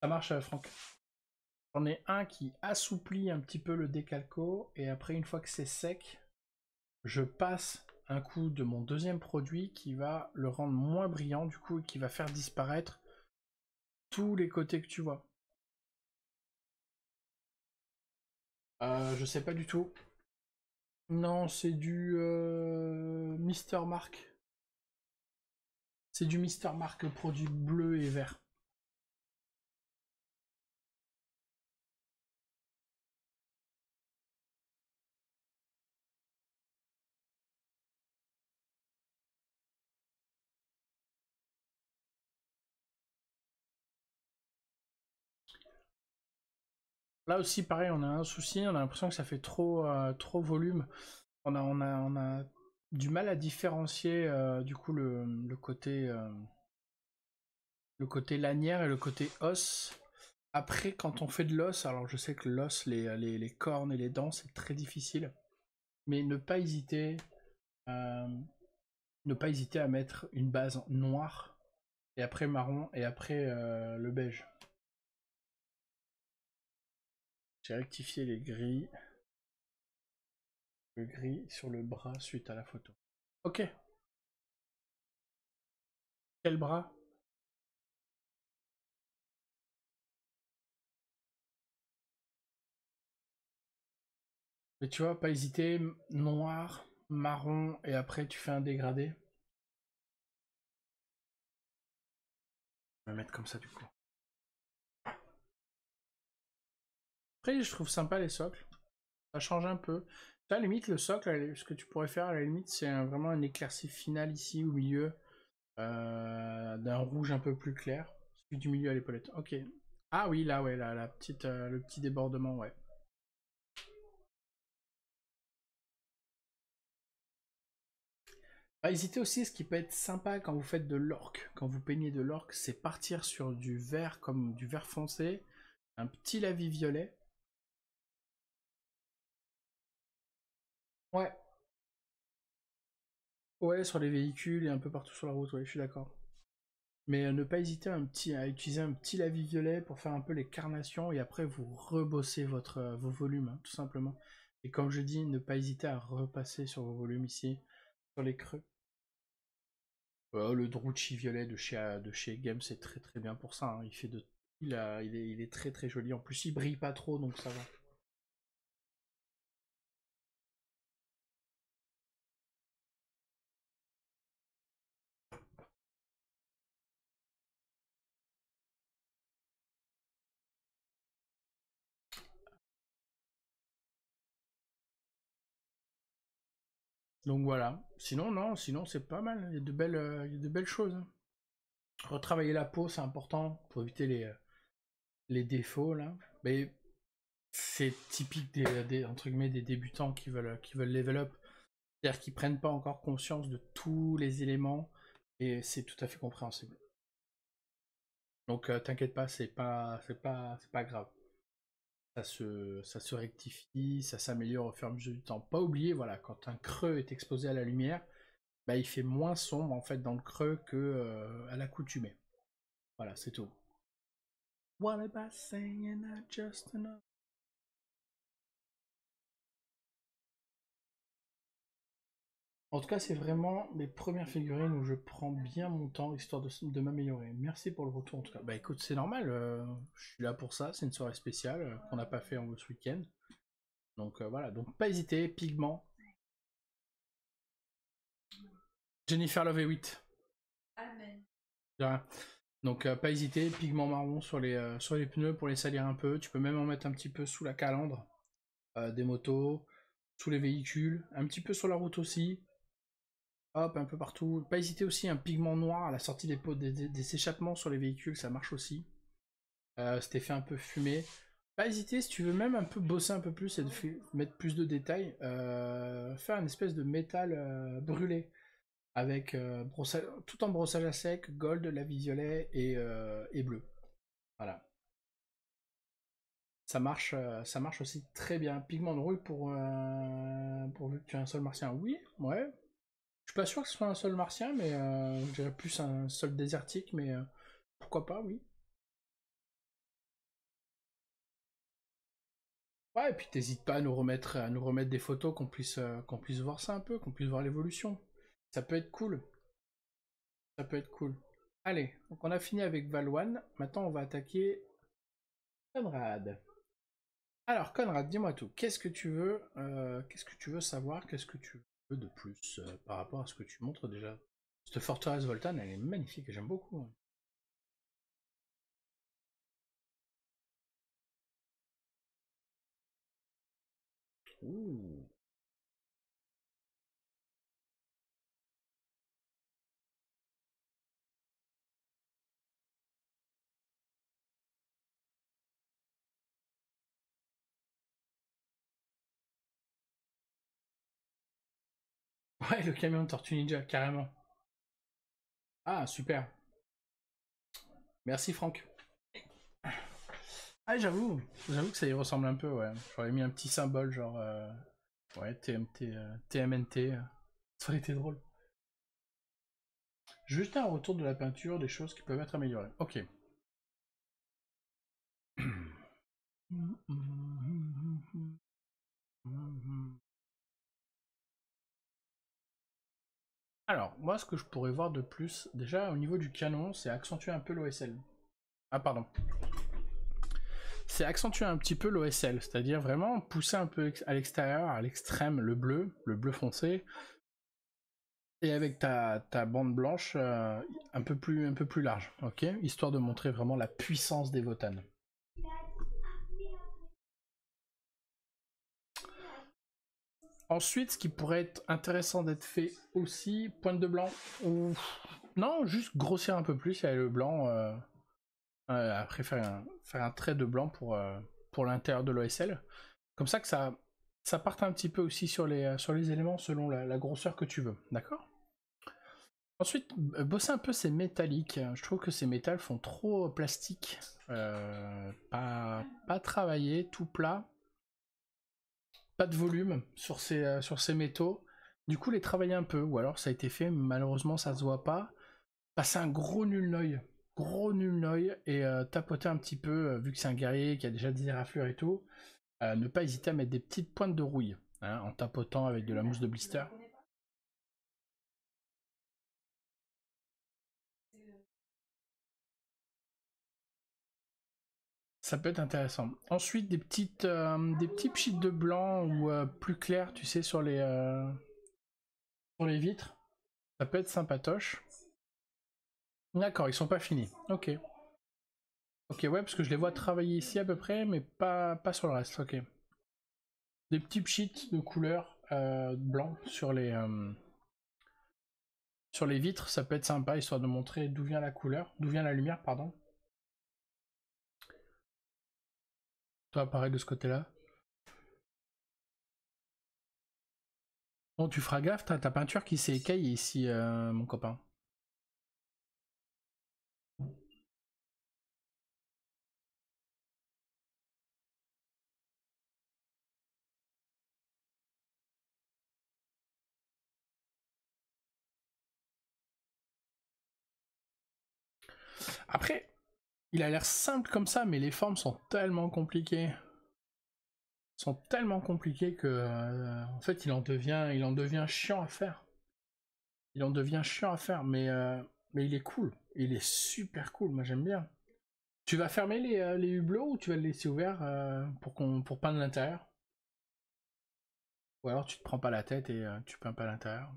Ça marche, Franck. J'en ai un qui assouplit un petit peu le décalco. Et après, une fois que c'est sec, je passe un coup de mon deuxième produit qui va le rendre moins brillant, du coup, et qui va faire disparaître tous les côtés que tu vois. Je sais pas du tout. Non, c'est du Mister Mark. C'est du Mister Mark produit bleu et vert. Là aussi, pareil, on a un souci, on a l'impression que ça fait trop volume. On a du mal à différencier du coup le côté lanière et le côté os. Après, quand on fait de l'os, alors je sais que l'os, les cornes et les dents, c'est très difficile. Mais euh, ne pas hésiter à mettre une base noire, et après marron, et après le beige. J'ai rectifié les gris. Le gris sur le bras suite à la photo. Ok. Quel bras? Mais tu vois, pas hésiter, noir, marron, et après tu fais un dégradé. Je vais mettre comme ça du coup. Après, je trouve sympa les socles. Ça change un peu. À la limite, le socle, ce que tu pourrais faire à la limite, c'est vraiment un éclairci final ici au milieu, d'un rouge un peu plus clair. Celui du milieu à l'épaulette. Ok. Ah oui, là, ouais, là, le petit débordement, ouais. Pas hésiter aussi, ce qui peut être sympa quand vous faites de l'orque, quand vous peignez de l'orque, c'est partir sur du vert comme du vert foncé, un petit lavis violet. Ouais, ouais, sur les véhicules et un peu partout sur la route, ouais, je suis d'accord. Mais ne pas hésiter à utiliser un petit lavis violet pour faire un peu les carnations et après vous rebossez vos volumes, hein, tout simplement. Et comme je dis, ne pas hésiter à repasser sur vos volumes ici, sur les creux. Le Drucci violet de chez Game, c'est très très bien pour ça, hein. Il est très très joli. En plus, il brille pas trop, donc ça va. Donc voilà. Sinon, non, sinon c'est pas mal. Il y a il y a de belles choses, hein. Retravailler la peau, c'est important pour éviter les défauts là. Mais c'est typique entre guillemets, des débutants qui veulent level up. C'est-à-dire qu'ils prennent pas encore conscience de tous les éléments et c'est tout à fait compréhensible. Donc t'inquiète pas, c'est pas grave. Ça se rectifie, ça s'améliore au fur et à mesure du temps. Pas oublier, voilà, quand un creux est exposé à la lumière, bah, il fait moins sombre en fait dans le creux que à l'accoutumée. Voilà, c'est tout. What about saying not just enough? En tout cas, c'est vraiment mes premières figurines où je prends bien mon temps histoire de m'améliorer. Merci pour le retour en tout cas. Bah écoute, c'est normal, je suis là pour ça, c'est une soirée spéciale qu'on n'a pas fait en ce week-end. Donc voilà, donc pas hésiter, pigment. Jennifer Love 8. Amen. De rien. Donc pas hésiter, pigment marron sur les pneus pour les salir un peu. Tu peux même en mettre un petit peu sous la calandre des motos, sous les véhicules, un petit peu sur la route aussi. Hop, un peu partout. Pas hésiter aussi, un pigment noir à la sortie des échappements sur les véhicules, ça marche aussi. Cet effet un peu fumé. Pas hésiter, si tu veux même un peu bosser un peu plus et mettre plus de détails, faire une espèce de métal brûlé avec tout en brossage à sec, gold, lavis violet et bleu. Voilà. Ça marche aussi très bien. Pigment de rouille pour vu que tu as un sol martien. Oui, ouais. Je suis pas sûr que ce soit un sol martien, mais je dirais plus un sol désertique, mais pourquoi pas, oui. Ouais, et puis t'hésites pas à nous remettre des photos qu'on puisse voir ça un peu, qu'on puisse voir l'évolution. Ça peut être cool. Ça peut être cool. Allez, donc on a fini avec Valwan. Maintenant, on va attaquer Conrad. Alors, Conrad, dis-moi tout. Qu'est-ce que tu veux savoir? Qu'est-ce que tu veux de plus par rapport à ce que tu montres déjà? Cette forteresse Voltan, elle est magnifique et j'aime beaucoup, hein. Ouh. Ouais, le camion de Tortue Ninja, carrément. Ah, super. Merci, Franck. Ah, j'avoue que ça y ressemble un peu, ouais. J'aurais mis un petit symbole, genre, ouais, TMNT, ça aurait été drôle. Juste un retour de la peinture, des choses qui peuvent être améliorées. Ok. Alors, moi, ce que je pourrais voir de plus, déjà au niveau du canon, c'est accentuer un peu l'OSL. Ah, pardon. C'est accentuer un petit peu l'OSL, c'est-à-dire vraiment pousser un peu à l'extérieur, à l'extrême, le bleu foncé, et avec ta bande blanche un peu plus large, ok? Histoire de montrer vraiment la puissance des Votannes. Ensuite, ce qui pourrait être intéressant d'être fait aussi, pointe de blanc, ou... Non, juste grossir un peu plus avec le blanc, après faire un trait de blanc pour l'intérieur de l'OSL. Comme ça que ça parte un petit peu aussi sur les éléments selon la grosseur que tu veux, d'accord? Ensuite, bosser un peu ces métalliques. Je trouve que ces métals font trop plastique, pas travaillé, tout plat, pas de volume sur ces métaux. Du coup, les travailler un peu, ou alors ça a été fait, mais malheureusement ça se voit pas. Passer un gros nul noy, et tapoter un petit peu, vu que c'est un guerrier qui a déjà des éraflures et tout. Ne pas hésiter à mettre des petites pointes de rouille, hein, en tapotant avec de la mousse de blister. Ça peut être intéressant. Ensuite, des petits pchits de blanc ou plus clairs, tu sais, sur les vitres. Ça peut être sympatoche. D'accord, ils sont pas finis. Ok. Ok, ouais, parce que je les vois travailler ici à peu près, mais pas sur le reste. Ok. Des petits pchits de couleur blanc sur les vitres, ça peut être sympa, histoire de montrer d'où vient la couleur, d'où vient la lumière, pardon. Toi, pareil de ce côté-là. Bon, tu feras gaffe, t'as ta peinture qui s'est écaillée ici, mon copain. Après, il a l'air simple comme ça, mais les formes sont tellement compliquées. Sont tellement compliquées que, en fait, il en devient chiant à faire. Il en devient chiant à faire, mais il est cool. Il est super cool, moi j'aime bien. Tu vas fermer les hublots ou tu vas le laisser ouvert pour peindre l'intérieur? Ou alors tu te prends pas la tête et tu peins pas l'intérieur?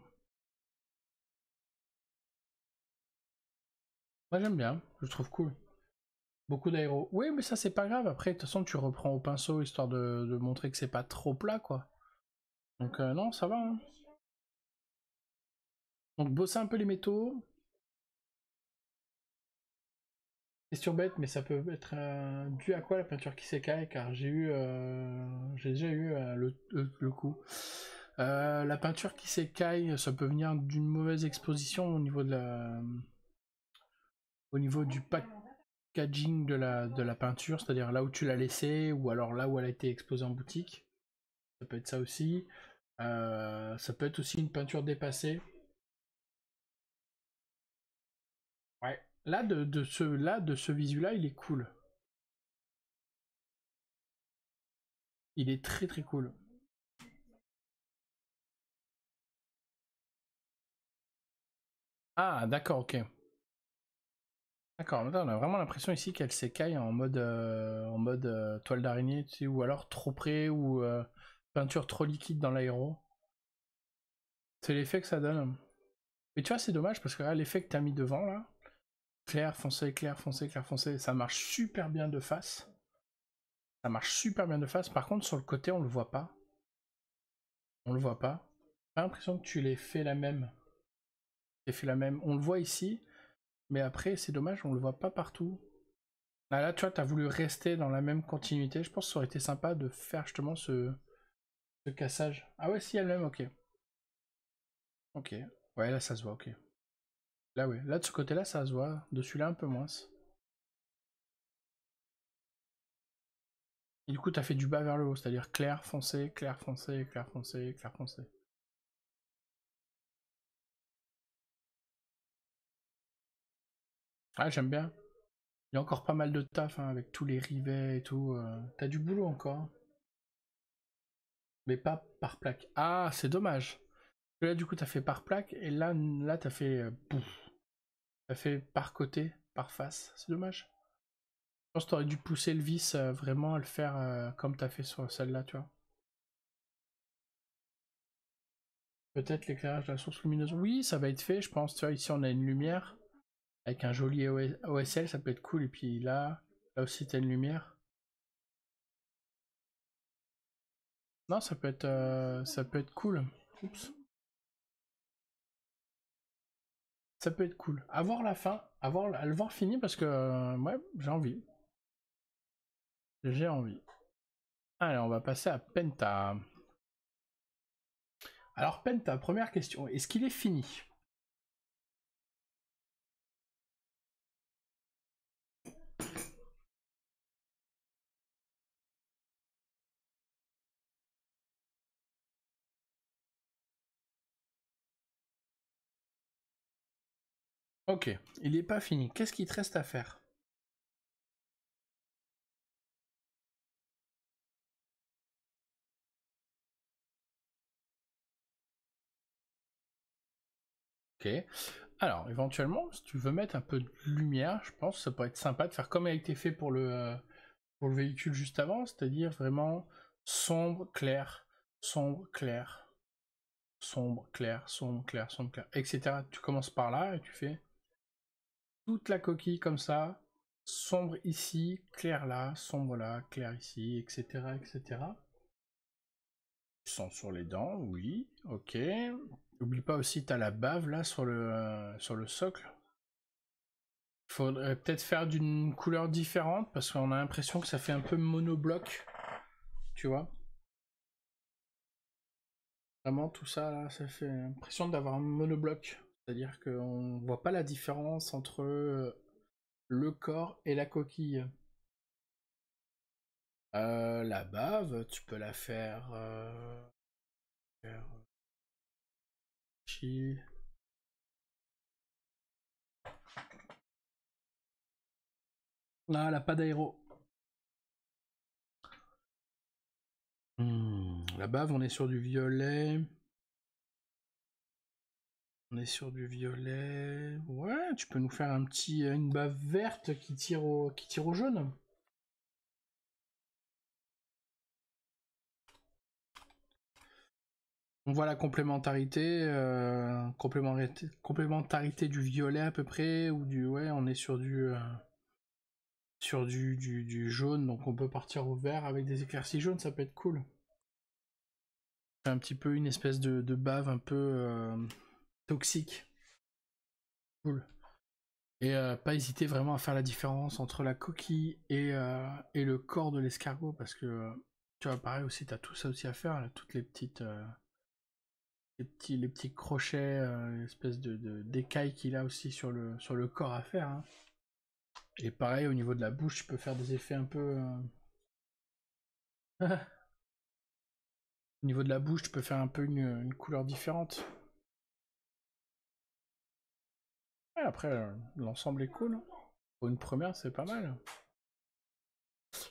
Moi j'aime bien, je trouve cool. Beaucoup d'aéro. Oui, mais ça c'est pas grave. Après, de toute façon, tu reprends au pinceau histoire de montrer que c'est pas trop plat, quoi. Donc non, ça va. Hein. Donc bosser un peu les métaux. Question bête, mais ça peut être dû à quoi la peinture qui s'écaille, car j'ai déjà eu le coup. La peinture qui s'écaille, ça peut venir d'une mauvaise exposition au niveau du packaging de la peinture, c'est-à-dire là où tu l'as laissée, ou alors là où elle a été exposée en boutique. Ça peut être ça aussi. Ça peut être aussi une peinture dépassée. Ouais. Là, de ce visu-là, il est cool. Il est très très cool. Ah, d'accord, ok. D'accord, on a vraiment l'impression ici qu'elle s'écaille en mode toile d'araignée, tu sais, ou alors trop près, ou peinture trop liquide dans l'aéro. C'est l'effet que ça donne. Mais tu vois, c'est dommage parce que là, l'effet que t'as mis devant, là, clair, foncé, clair, foncé, clair, foncé, ça marche super bien de face. Ça marche super bien de face. Par contre, sur le côté, on le voit pas. On le voit pas. J'ai l'impression que tu l'aies fait la même. Tu fait la même. On le voit ici, mais après, c'est dommage, on le voit pas partout. Là, tu vois, t'as voulu rester dans la même continuité. Je pense que ça aurait été sympa de faire justement ce cassage. Ah ouais, si, elle-même, ok. Ok. Ouais, là, ça se voit, ok. Là, ouais. Là, de ce côté-là, ça se voit. De celui-là, un peu moins. Et du coup, t'as fait du bas vers le haut, c'est-à-dire clair, foncé, clair, foncé, clair, foncé, clair, foncé. Ah, j'aime bien. Il y a encore pas mal de taf hein, avec tous les rivets et tout. T'as du boulot encore. Mais pas par plaque. Ah, c'est dommage. Là, du coup, t'as fait par plaque et là t'as fait. Pouf. T'as fait par côté, par face. C'est dommage. Je pense que t'aurais dû pousser le vis vraiment à le faire comme t'as fait sur celle-là, tu vois. Peut-être l'éclairage de la source lumineuse. Oui, ça va être fait, je pense. Tu vois, ici on a une lumière avec un joli OSL, ça peut être cool. Et puis là aussi t'as une lumière. Non, ça peut être cool. Oups. Ça peut être cool. À voir la fin, à le voir fini parce que ouais, j'ai envie. J'ai envie. Allez, on va passer à Penta. Alors Penta, première question, est-ce qu'il est fini? Ok, il est pas fini. Qu'est-ce qu'il te reste à faire? Ok. Alors, éventuellement, si tu veux mettre un peu de lumière, je pense que ça pourrait être sympa de faire comme il a été fait pour le véhicule juste avant, c'est-à-dire vraiment sombre, clair, sombre, clair, sombre, clair, sombre, clair, sombre, clair, etc. Tu commences par là et tu fais toute la coquille comme ça, sombre ici, clair là, sombre là, clair ici, etc., etc. sang sur les dents, oui, ok. N'oublie pas aussi, t'as la bave là sur le socle. Faudrait peut-être faire d'une couleur différente parce qu'on a l'impression que ça fait un peu monobloc, tu vois. Vraiment tout ça là, ça fait l'impression d'avoir un monobloc. C'est-à-dire qu'on voit pas la différence entre le corps et la coquille. La bave, tu peux la faire... chi- Ah, elle a pas d'aéro. La bave, on est sur du violet. On est sur du violet. Ouais, tu peux nous faire une bave verte qui tire au jaune. On voit la complémentarité du violet à peu près, ou du... Ouais, on est sur du jaune, donc on peut partir au vert avec des éclaircies jaunes, ça peut être cool. C'est un petit peu une espèce de bave un peu toxique. Cool. Et pas hésiter vraiment à faire la différence entre la coquille et le corps de l'escargot, parce que tu vois, pareil aussi, t'as tout ça aussi à faire, là, toutes les petites... les petits crochets, espèce d'écailles qu'il a aussi sur le corps à faire. Hein. Et pareil, au niveau de la bouche, tu peux faire des effets un peu... Au niveau de la bouche, tu peux faire un peu une couleur différente. Ouais, après, l'ensemble est cool. Pour une première, c'est pas mal.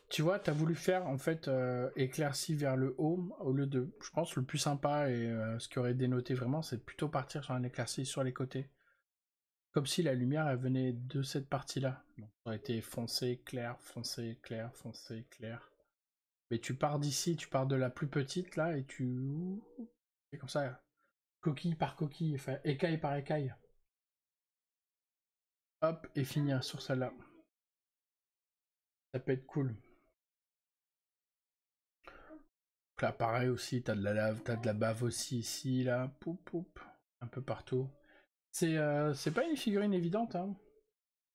Tu vois, t'as voulu faire, en fait, éclairci vers le haut, au lieu de... Je pense le plus sympa et ce qui aurait dénoté vraiment, c'est plutôt partir sur un éclairci sur les côtés. Comme si la lumière, elle venait de cette partie-là. Donc, ça aurait été foncé, clair, foncé, clair, foncé, clair. Mais tu pars d'ici, tu pars de la plus petite, là, et tu... C'est comme ça, coquille par coquille, enfin, écaille par écaille. Hop, et finir sur celle-là. Ça peut être cool. Donc là, pareil aussi, t'as de la lave, t'as de la bave aussi ici, là, poup, poup, un peu partout. C'est pas une figurine évidente, hein.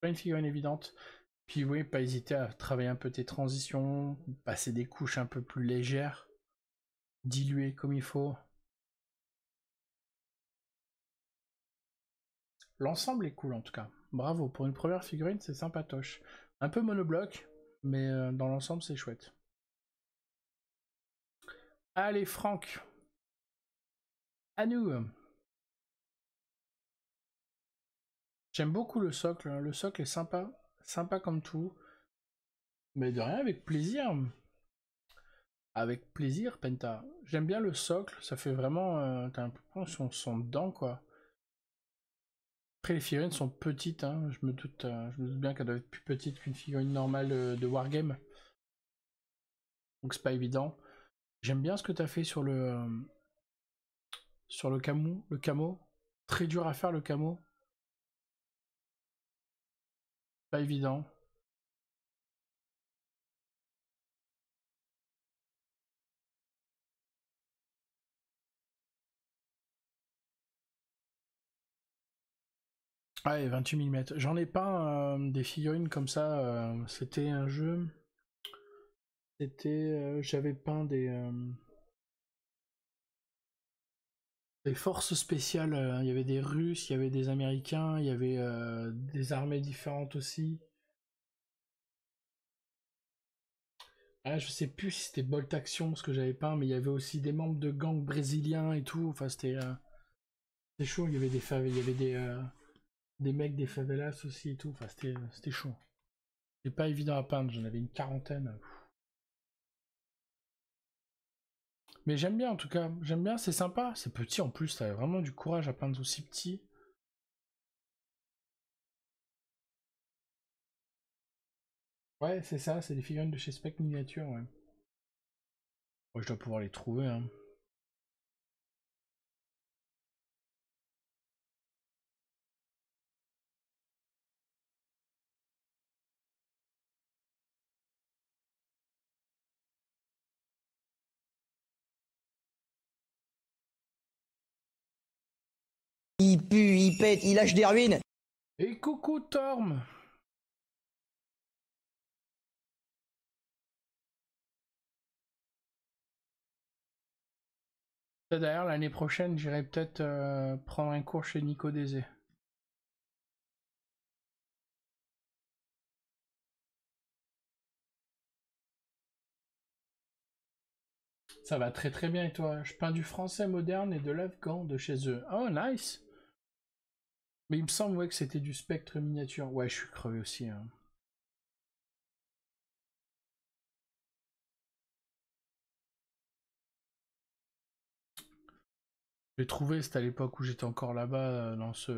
Pas une figurine évidente. Puis oui, pas hésiter à travailler un peu tes transitions, passer des couches un peu plus légères, diluer comme il faut. L'ensemble est cool en tout cas. Bravo, pour une première figurine, c'est sympatoche. Un peu monobloc, mais dans l'ensemble, c'est chouette. Allez, Franck, à nous. J'aime beaucoup le socle. Hein. Le socle est sympa, sympa comme tout. Mais de rien, avec plaisir. Avec plaisir, Penta. J'aime bien le socle, ça fait vraiment... T'as l'impression qu'on sent dedans, quoi. Après, les figurines sont petites, hein. Je me doute bien qu'elles doivent être plus petites qu'une figurine normale de Wargame. Donc c'est pas évident. J'aime bien ce que t'as fait sur le camo. Très dur à faire le camo. Pas évident. Ah, et 28 mm. J'en ai pas des figurines comme ça. C'était un jeu. J'avais peint des forces spéciales. Il y avait des Russes, il y avait des Américains, il y avait des armées différentes aussi. Ah, je sais plus si c'était Bolt Action ce que j'avais peint, mais il y avait aussi des membres de gangs brésiliens et tout. Enfin, c'était chaud. Il y avait il y avait des mecs des favelas aussi et tout. Enfin, c'était chaud. C'est pas évident à peindre. J'en avais une quarantaine. Mais j'aime bien en tout cas. J'aime bien. C'est sympa. C'est petit en plus. T'avais vraiment du courage à peindre aussi petit. Ouais, c'est ça. C'est des figurines de chez Spec Miniature. Ouais. Ouais, je dois pouvoir les trouver. Hein.
Il pue, il pète, il lâche des ruines.
Et coucou Torm. D'ailleurs, l'année prochaine, j'irai peut-être prendre un cours chez Nico Désé. Ça va très très bien et toi? Je peins du français moderne et de l'afghan de chez eux. Oh nice! Mais il me semble ouais, que c'était du spectre miniature. Ouais, je suis crevé aussi. Hein. J'ai trouvé, c'était à l'époque où j'étais encore là-bas, dans ce...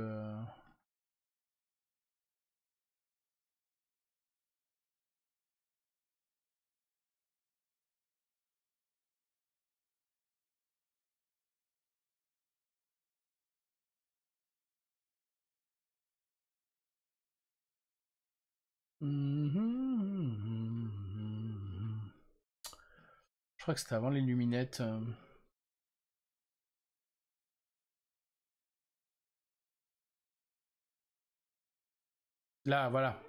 Je crois que c'était avant les luminettes. Là, voilà.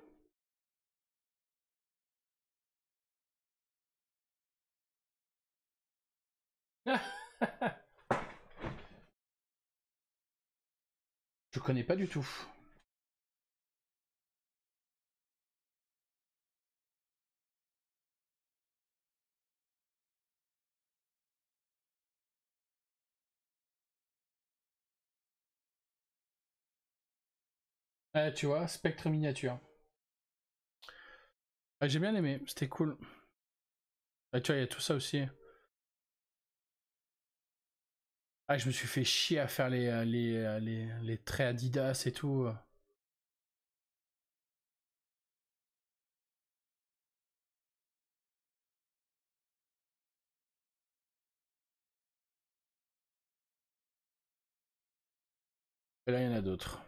Je connais pas du tout. Tu vois, spectre miniature. Ah, j'ai bien aimé, c'était cool. Ah, tu vois, il y a tout ça aussi. Ah, je me suis fait chier à faire les traits Adidas et tout. Et là, il y en a d'autres.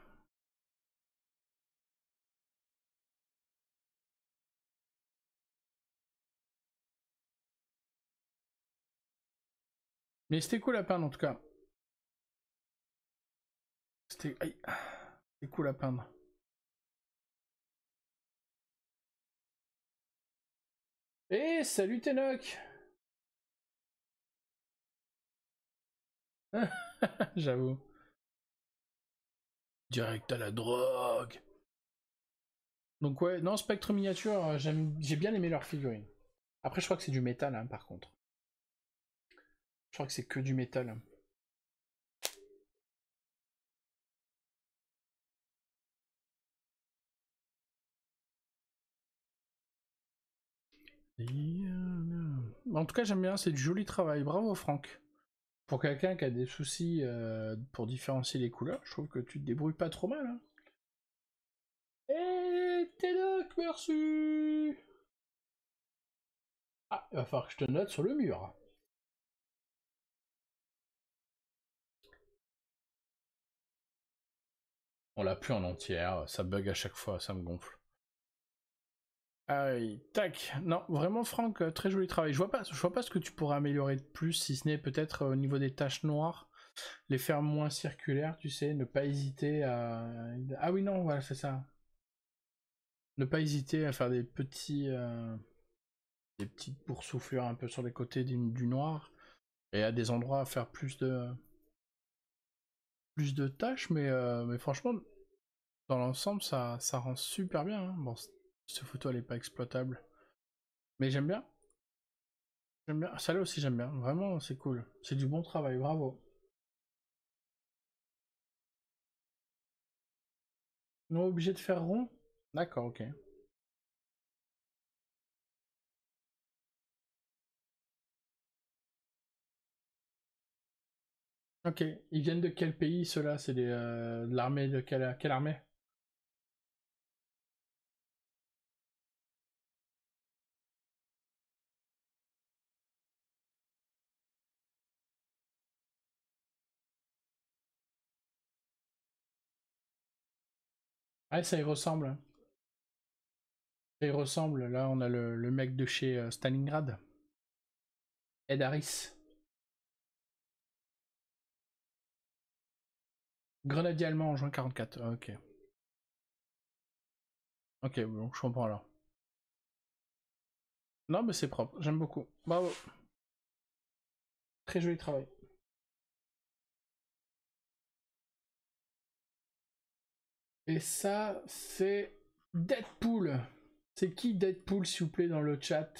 Mais c'était cool à peindre en tout cas. C'était cool à peindre. Eh, salut Tenoch. J'avoue. Direct à la drogue. Donc ouais, non, Spectre Miniature, j'ai bien aimé leur figurine. Après, je crois que c'est du métal, hein, par contre. Je crois que c'est que du métal. En tout cas, j'aime bien, c'est du joli travail. Bravo, Franck. Pour quelqu'un qui a des soucis pour différencier les couleurs, je trouve que tu te débrouilles pas trop mal. Hein. Et Tédoc, merci. Ah, il va falloir que je te note sur le mur. On l'a plus en entière, ça bug à chaque fois, ça me gonfle. Aïe, tac. Non, vraiment Franck, très joli travail. Je vois pas ce que tu pourrais améliorer de plus, si ce n'est peut-être au niveau des taches noires, les faire moins circulaires, tu sais, ne pas hésiter à... Ah oui, non, voilà, c'est ça. Ne pas hésiter à faire des petites boursouflures un peu sur les côtés du noir, et à des endroits à faire plus de tâches, mais franchement, dans l'ensemble, ça rend super bien. Hein. Bon, cette photo, elle est pas exploitable. Mais j'aime bien. J'aime bien. Celle-là aussi, j'aime bien. Vraiment, c'est cool. C'est du bon travail, bravo. Non obligé de faire rond? D'accord, ok. Ok. Ils viennent de quel pays, ceux-là? C'est de l'armée de quelle armée? Ah, ça y ressemble. Hein. Ça y ressemble. Là, on a le mec de chez Stalingrad. Ed Harris. Grenadier allemand en juin 44. Ok. Ok, bon, je comprends alors. Non, mais c'est propre. J'aime beaucoup. Bravo. Très joli travail. Et ça, c'est Deadpool. C'est qui Deadpool, s'il vous plaît, dans le chat?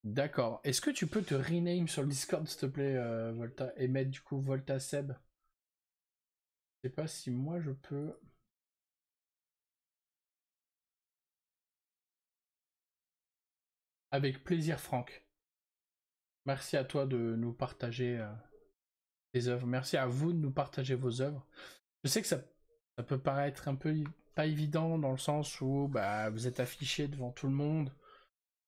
D'accord. Est-ce que tu peux te rename sur le Discord, s'il te plaît, Volta, et mettre du coup Volta Seb? Je sais pas si moi je peux. Avec plaisir, Franck. Merci à toi de nous partager tes œuvres. Merci à vous de nous partager vos œuvres. Je sais que ça peut paraître un peu pas évident dans le sens où bah, vous êtes affiché devant tout le monde.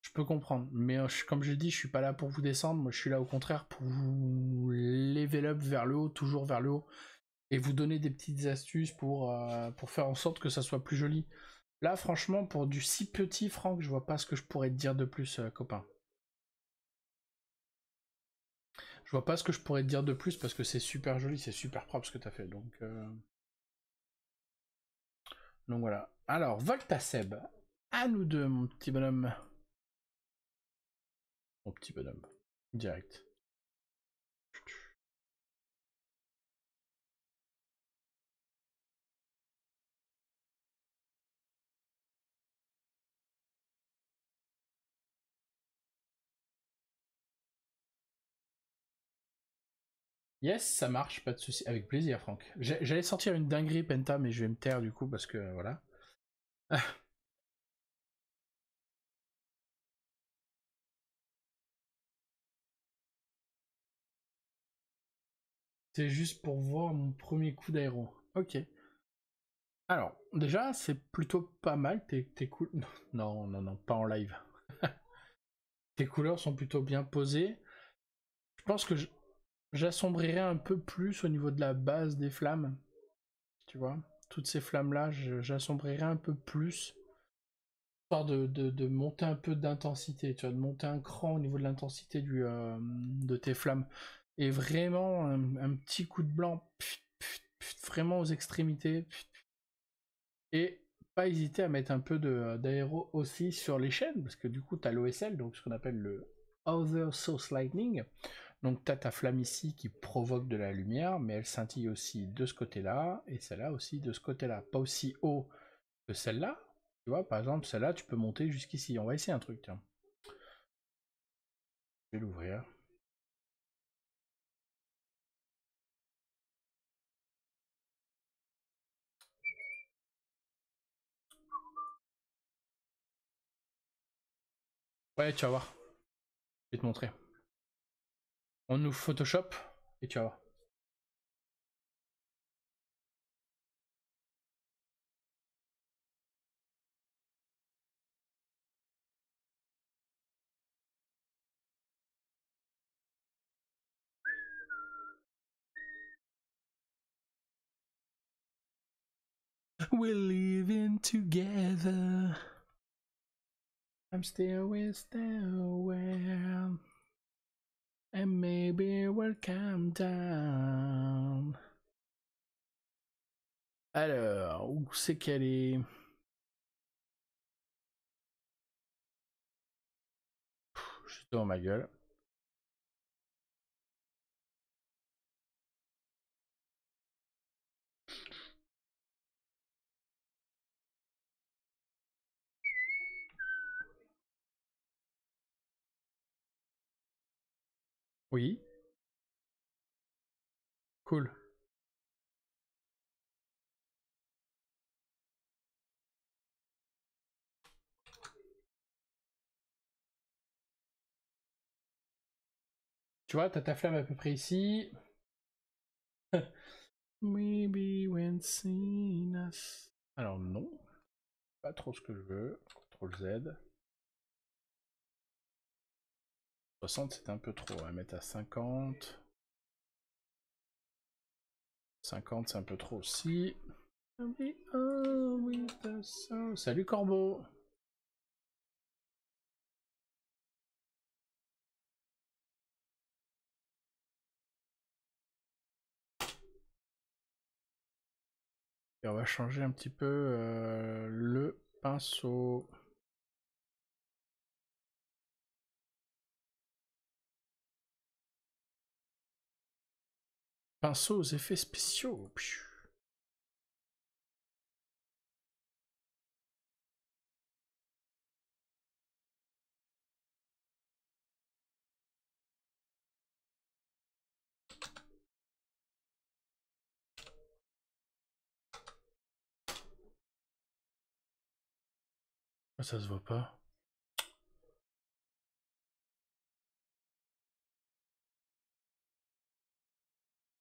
Je peux comprendre. Mais comme je dis, je suis pas là pour vous descendre. Moi, je suis là au contraire pour vous level up vers le haut, toujours vers le haut. Et vous donner des petites astuces pour faire en sorte que ça soit plus joli. Là, franchement, pour du si petit, Franck, je vois pas ce que je pourrais te dire de plus, copain. Je vois pas ce que je pourrais te dire de plus parce que c'est super joli, c'est super propre ce que t'as fait. Donc voilà. Alors, Voltaseb. À nous deux, mon petit bonhomme. Mon petit bonhomme. Direct. Yes, ça marche, pas de souci. Avec plaisir, Franck. J'allais sortir une dinguerie, Penta, mais je vais me taire du coup parce que voilà. C'est juste pour voir mon premier coup d'aéro. Ok. Alors, déjà, c'est plutôt pas mal. Tes Non, non, non, pas en live. Tes couleurs sont plutôt bien posées. Je pense que j'assombrirai un peu plus au niveau de la base des flammes. Tu vois, toutes ces flammes-là, j'assombrirai un peu plus. Histoire de monter un peu d'intensité, tu vois, de monter un cran au niveau de l'intensité de tes flammes. Et vraiment, un petit coup de blanc, vraiment aux extrémités. Et pas hésiter à mettre un peu d'aéro aussi sur les chaînes, parce que du coup, tu as l'OSL, donc ce qu'on appelle le Other Source Lightning. Donc tu as ta flamme ici qui provoque de la lumière, mais elle scintille aussi de ce côté-là, et celle-là aussi de ce côté-là. Pas aussi haut que celle-là. Tu vois, par exemple, celle-là, tu peux monter jusqu'ici. On va essayer un truc, tiens. Je vais l'ouvrir. Ouais, tu vas voir. Je vais te montrer. On ouvre Photoshop et tu vas voir. We're living together. I'm still with nowhere. And maybe we'll calm down. Alors, où c'est qu'elle est? Juste devant ma gueule. Oui. Cool. Tu vois, t'as ta flamme à peu près ici. Maybe when seen us. Alors non, pas trop ce que je veux. CTRL Z. 60 c'est un peu trop, on va mettre à 50. 50 c'est un peu trop aussi. Salut Corbeau. Et on va changer un petit peu le pinceau. Pinceau aux effets spéciaux. Ah, ça se voit pas.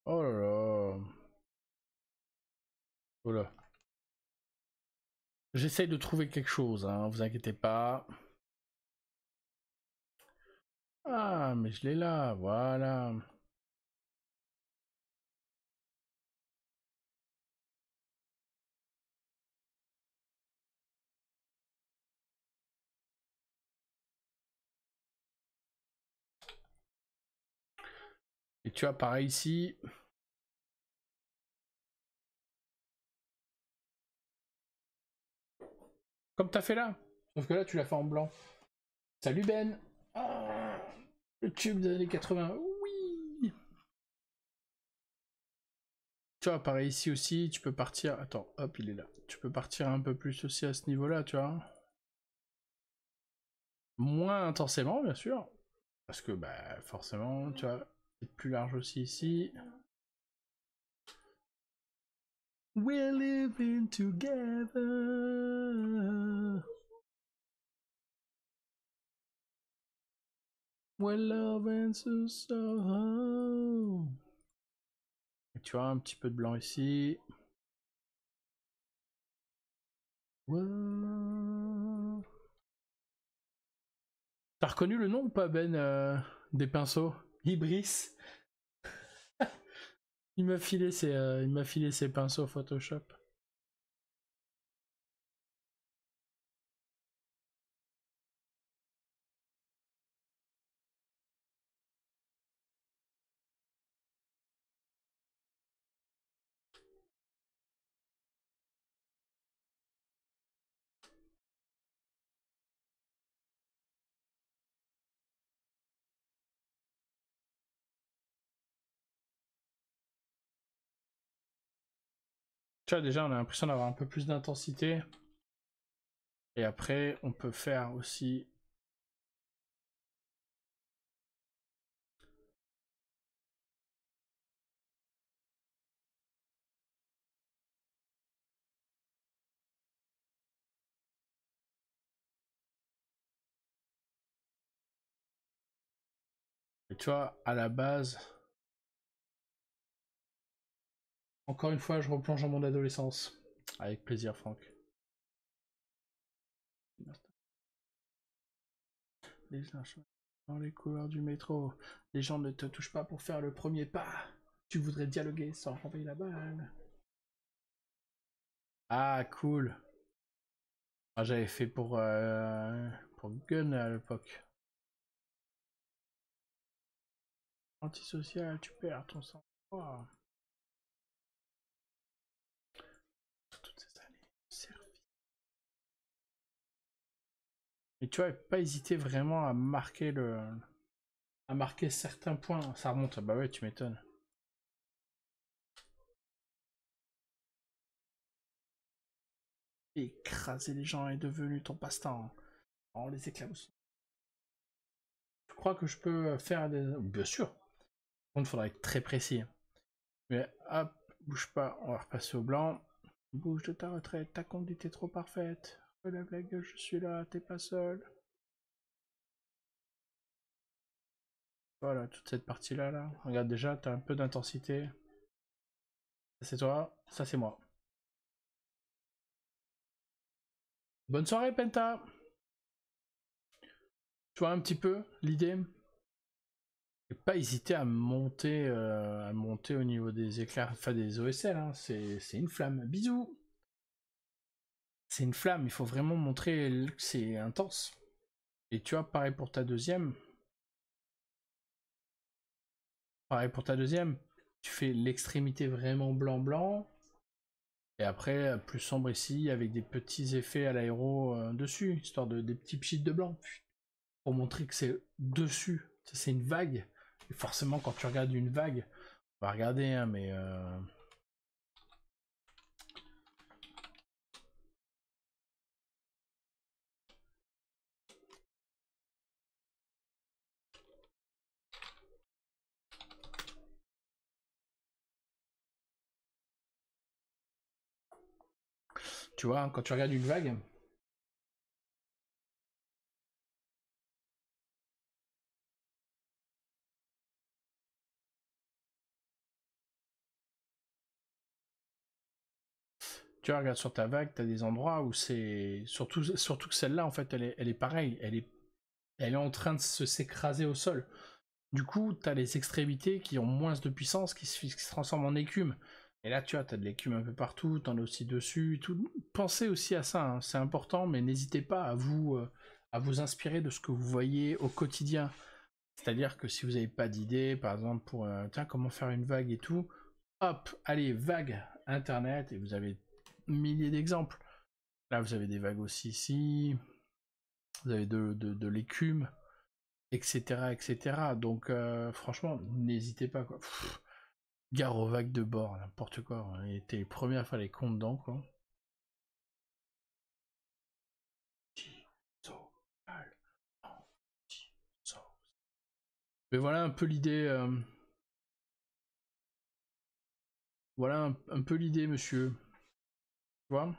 Oh là là. Oh là. J'essaye de trouver quelque chose, hein, vous inquiétez pas. Ah, mais je l'ai là, voilà. Et tu vois, pareil ici. Comme t'as fait là. Sauf que là, tu l'as fait en blanc. Salut Ben. Ah, le tube des années 80. Oui. Tu vois, pareil ici aussi, tu peux partir. Attends, hop, il est là. Tu peux partir un peu plus aussi à ce niveau-là, tu vois. Moins intensément, bien sûr. Parce que, bah, forcément, tu vois, c'est plus large aussi ici. We're living together. When love answers so. Et tu vois, un petit peu de blanc ici. T'as reconnu le nom ou pas, Ben, des pinceaux? Ibris. Il m'a filé ses pinceaux Photoshop. Tu vois, déjà, on a l'impression d'avoir un peu plus d'intensité. Et après, on peut faire aussi. Et tu vois, à la base. Encore une fois, je replonge dans mon adolescence. Avec plaisir, Franck. Dans les couloirs du métro, les gens ne te touchent pas pour faire le premier pas. Tu voudrais dialoguer sans renvoyer la balle. Ah, cool. Ah, j'avais fait pour Gun à l'époque. Antisocial, tu perds ton sang-froid. Toutes ces années servies. Et tu vois, pas hésiter vraiment à marquer certains points. Ça remonte. Bah ouais, tu m'étonnes. Écraser les gens est devenu ton passe-temps. En les éclaboussant. Je crois que je peux faire des. Bien sûr. Par contre, il faudra être très précis. Mais hop, bouge pas, on va repasser au blanc. Bouge de ta retraite, ta conduite est trop parfaite. Relève la gueule, je suis là, t'es pas seul. Voilà, toute cette partie-là, là. Regarde déjà, t'as un peu d'intensité. Ça c'est toi, ça c'est moi. Bonne soirée, Penta. Tu vois un petit peu l'idée. Et pas hésiter à monter au niveau des éclairs, enfin des OSL, hein. C'est une flamme. Bisous. C'est une flamme, il faut vraiment montrer que c'est intense. Et tu vois, pareil pour ta deuxième. Pareil pour ta deuxième. Tu fais l'extrémité vraiment blanc-blanc. Et après, plus sombre ici, avec des petits effets à l'aéro dessus, histoire de des petits pchits de blanc, pour montrer que c'est dessus. C'est une vague. Et forcément, quand tu regardes une vague, on va regarder, hein, mais... tu vois, quand tu regardes une vague, tu vois, regarde sur ta vague, tu as des endroits où c'est... Surtout que celle-là, en fait, elle est pareille. Elle est en train de s'écraser au sol. Du coup, tu as les extrémités qui ont moins de puissance, qui se transforment en écume. Et là, tu vois, tu as de l'écume un peu partout, tu en as aussi dessus. Tout. Pensez aussi à ça, hein, c'est important, mais n'hésitez pas à vous inspirer de ce que vous voyez au quotidien. C'est-à-dire que si vous n'avez pas d'idée, par exemple, pour tiens, comment faire une vague et tout, hop, allez, vague internet, et vous avez milliers d'exemples. Là, vous avez des vagues aussi ici, vous avez de l'écume, etc., etc. Donc, franchement, n'hésitez pas, quoi. Gare aux vagues de bord, n'importe quoi. On était les premiers à faire les comptes dedans, quoi. Mais voilà un peu l'idée. Voilà un peu l'idée, monsieur. Tu vois?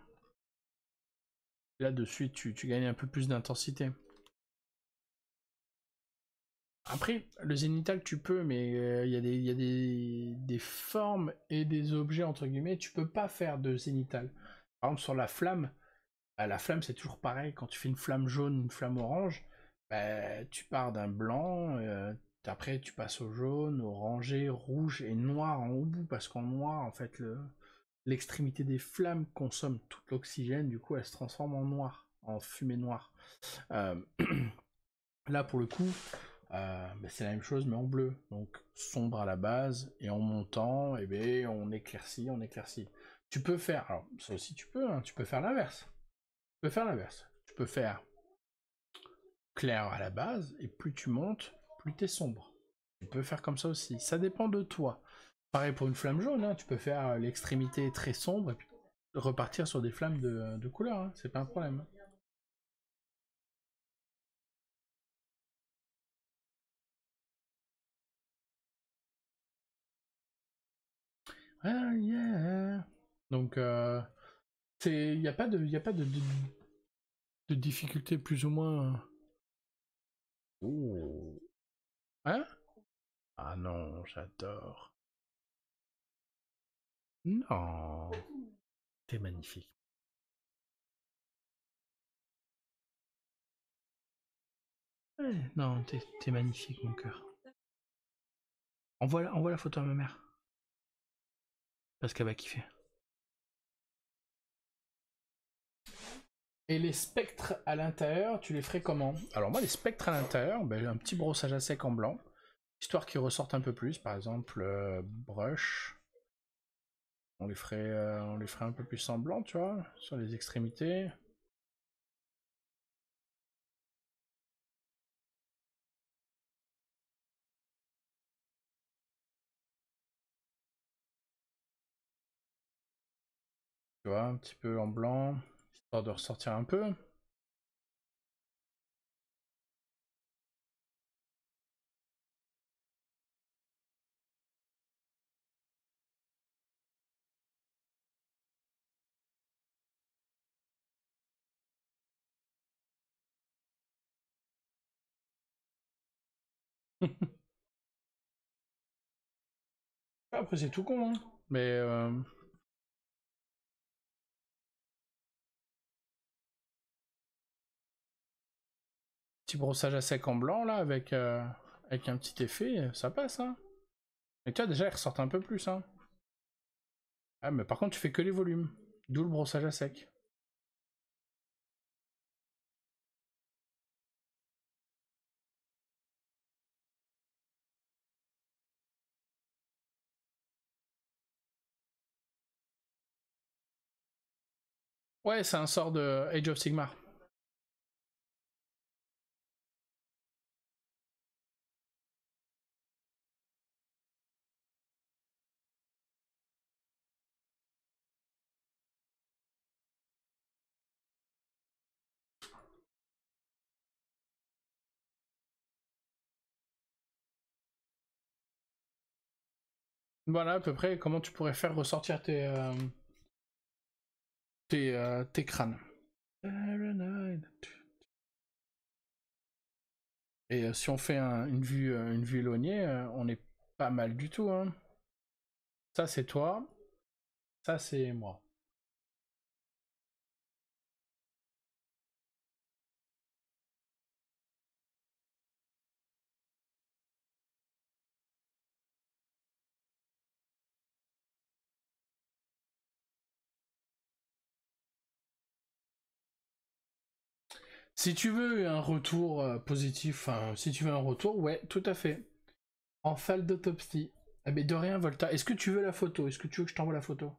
Là, de suite, tu gagnes un peu plus d'intensité. Après, le zénithal, tu peux, mais il y a des formes et des objets, entre guillemets, tu peux pas faire de zénithal. Par exemple, sur la flamme, c'est toujours pareil. Quand tu fais une flamme jaune, une flamme orange, bah, tu pars d'un blanc, après tu passes au jaune, orangé, rouge et noir en haut bout, parce qu'en noir, en fait, l'extrémité des flammes consomme tout l'oxygène, du coup, elle se transforme en noir, en fumée noire. Euh, Là, pour le coup, bah, c'est la même chose, mais en bleu. Donc, sombre à la base, et en montant, eh ben, on éclaircit, on éclaircit. Tu peux faire, alors, ça aussi tu peux, hein, tu peux faire l'inverse. Tu peux faire l'inverse. Tu peux faire clair à la base, et plus tu montes, plus t'es sombre. Tu peux faire comme ça aussi. Ça dépend de toi. Pareil pour une flamme jaune, hein, tu peux faire l'extrémité très sombre, et puis repartir sur des flammes de couleur, hein, c'est pas un problème. Ah, yeah. Donc, il n'y a pas de difficulté plus ou moins. Oh. Hein? Ah non, j'adore. Non. T'es magnifique. Ouais, non, t'es magnifique, mon cœur. Envoie la photo à ma mère. Parce qu'elle va kiffer. Et les spectres à l'intérieur, tu les ferais comment? Alors moi, les spectres à l'intérieur, ben, j'ai un petit brossage à sec en blanc, histoire qu'ils ressortent un peu plus. Par exemple, brush, on les ferait un peu plus en blanc, tu vois, sur les extrémités. Tu vois, un petit peu en blanc, histoire de ressortir un peu. Après, c'est tout con, hein. Mais petit brossage à sec en blanc, là, avec un petit effet, ça passe, hein. Et tu vois, déjà, ils ressortent un peu plus, hein. Ah, mais par contre, tu fais que les volumes. D'où le brossage à sec. Ouais, c'est un sort de Age of Sigmar. Voilà à peu près comment tu pourrais faire ressortir tes crânes. Et si on fait une vue éloignée, on est pas mal du tout. Hein. Ça c'est toi, ça c'est moi. Si tu veux un retour positif, si tu veux un retour, ouais, tout à fait. En salle d'autopsie. Ah mais de rien, Volta. Est-ce que tu veux la photo? Est-ce que tu veux que je t'envoie la photo?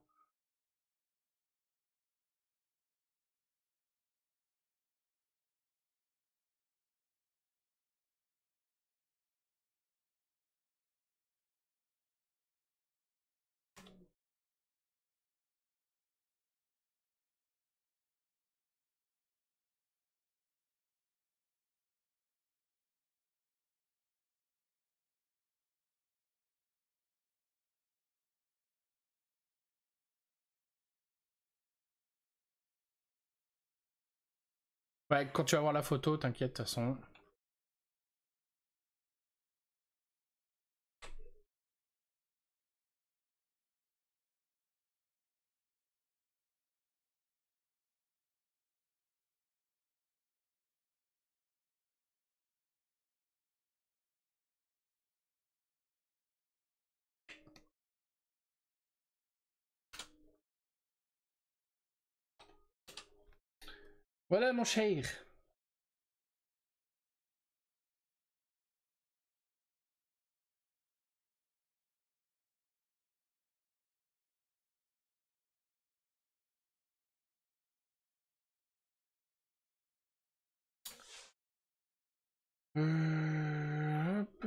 Ouais, quand tu vas voir la photo, t'inquiète, de toute façon. Voilà mon cher. Hop.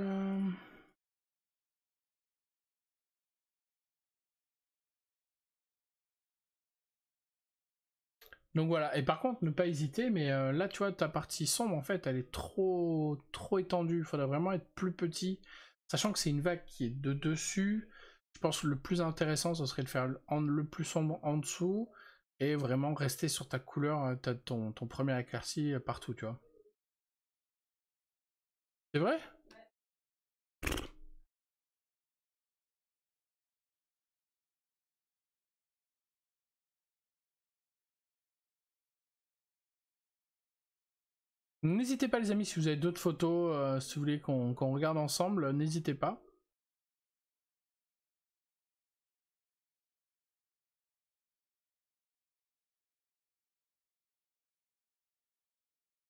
Donc voilà, et par contre, ne pas hésiter, mais là, tu vois, ta partie sombre, en fait, elle est trop étendue. Il faudrait vraiment être plus petit, sachant que c'est une vague qui est de dessus. Je pense que le plus intéressant, ce serait de faire le plus sombre en dessous, et vraiment rester sur ta couleur, ton premier éclairci partout, tu vois. C'est vrai? N'hésitez pas les amis, si vous avez d'autres photos, si vous voulez qu'on regarde ensemble, n'hésitez pas.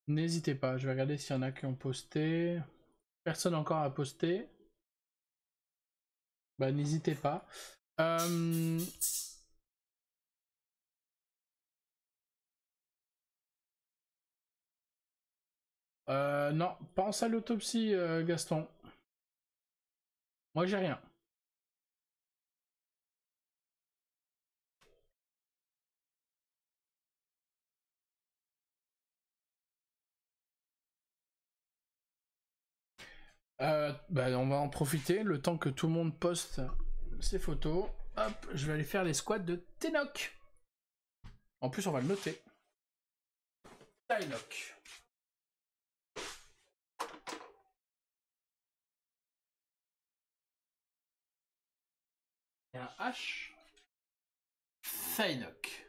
N'hésitez pas, je vais regarder s'il y en a qui ont posté. Personne encore a posté. Bah n'hésitez pas. Euh... non, pense à l'autopsie, Gaston. Moi j'ai rien. Bah, on va en profiter le temps que tout le monde poste ses photos. Hop, je vais aller faire les squats de Tenoch. En plus, on va le noter. Tenoch. Et un H. Tenoch.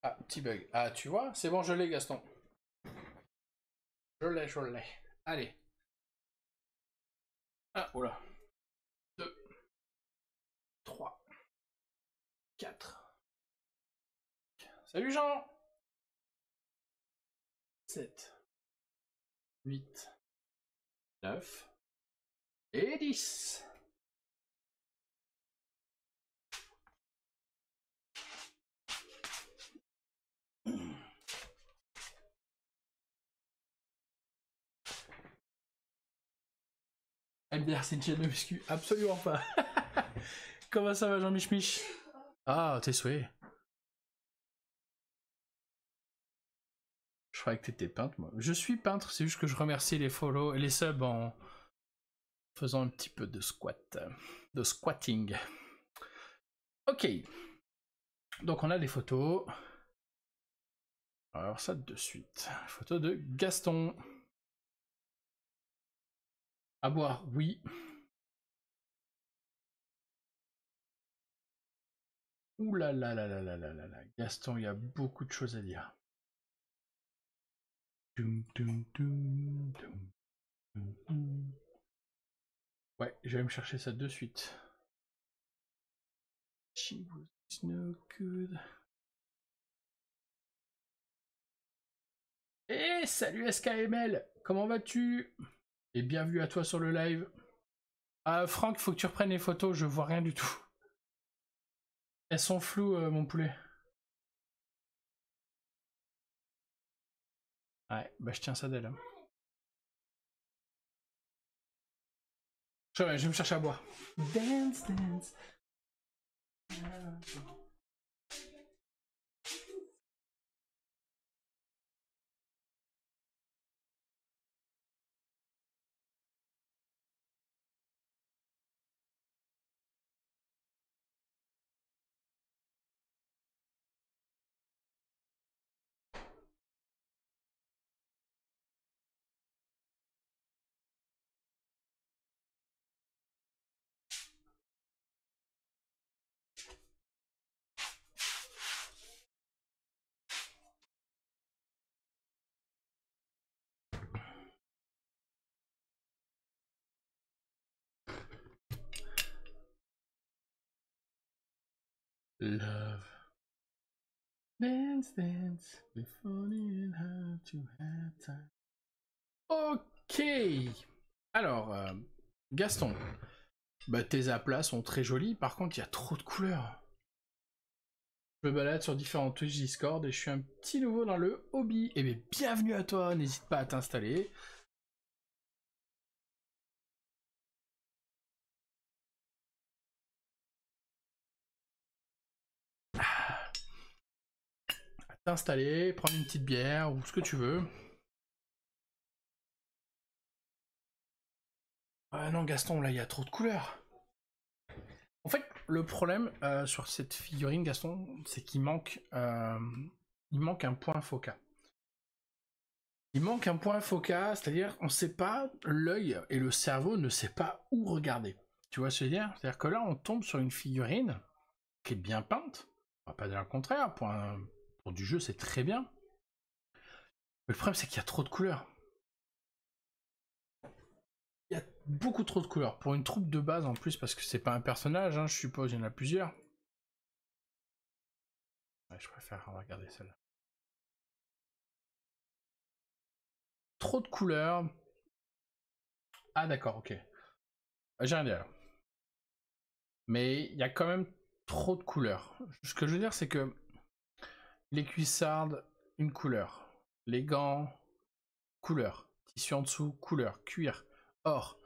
Ah, petit bug. Ah, tu vois, c'est bon, je l'ai, Gaston. Je l'ai. Allez. Ah, oula. 2, 3, 4, Salut Jean. 7, 8, 9 et 10. MDR, c'est une chaîne de muscu? Absolument pas. Comment ça va, Jean Mich? Ah, tes souhaits. Je croyais que t'étais peintre, moi. Je suis peintre, c'est juste que je remercie les follow et les subs en faisant un petit peu de squat. De squatting. Ok. Donc on a des photos. Alors ça de suite. Photo de Gaston. À boire, oui. Ouh là là là là là là là là. Gaston, il y a beaucoup de choses à dire. Ouais, je vais me chercher ça de suite. She was no good. Eh, salut SKML, comment vas-tu? Et bienvenue à toi sur le live. Franck, faut que tu reprennes les photos, je vois rien du tout. Elles sont floues, mon poulet. Ouais, bah je tiens ça d'elle. Hein. Je vais me chercher à boire. Dance, dance. Love. Dance, dance. Before you have to have time. Ok. Alors, Gaston. Bah, tes aplats sont très jolis, par contre, il y a trop de couleurs. Je me balade sur différents Twitch Discord et je suis un petit nouveau dans le hobby. Et bien, bienvenue à toi, n'hésite pas à t'installer. T'installer, prendre une petite bière ou ce que tu veux. Ah non, Gaston, là, il y a trop de couleurs. En fait, le problème sur cette figurine, Gaston, c'est qu'il manque un point focal. Il manque un point focal, c'est-à-dire on sait pas, l'œil et le cerveau ne sait pas où regarder. Tu vois ce que je veux dire? C'est-à-dire que là, on tombe sur une figurine qui est bien peinte. On va pas dire le contraire, pour du jeu, c'est très bien. Mais le problème, c'est qu'il y a trop de couleurs. Il y a beaucoup trop de couleurs. Pour une troupe de base en plus, parce que c'est pas un personnage, hein, je suppose, il y en a plusieurs. Ouais, je préfère regarder celle-là. Trop de couleurs. Ah d'accord, ok. J'ai rien dit alors. Mais il y a quand même trop de couleurs. Ce que je veux dire, c'est que les cuissardes, une couleur. Les gants, couleur. Tissu en dessous, couleur. Cuir, or.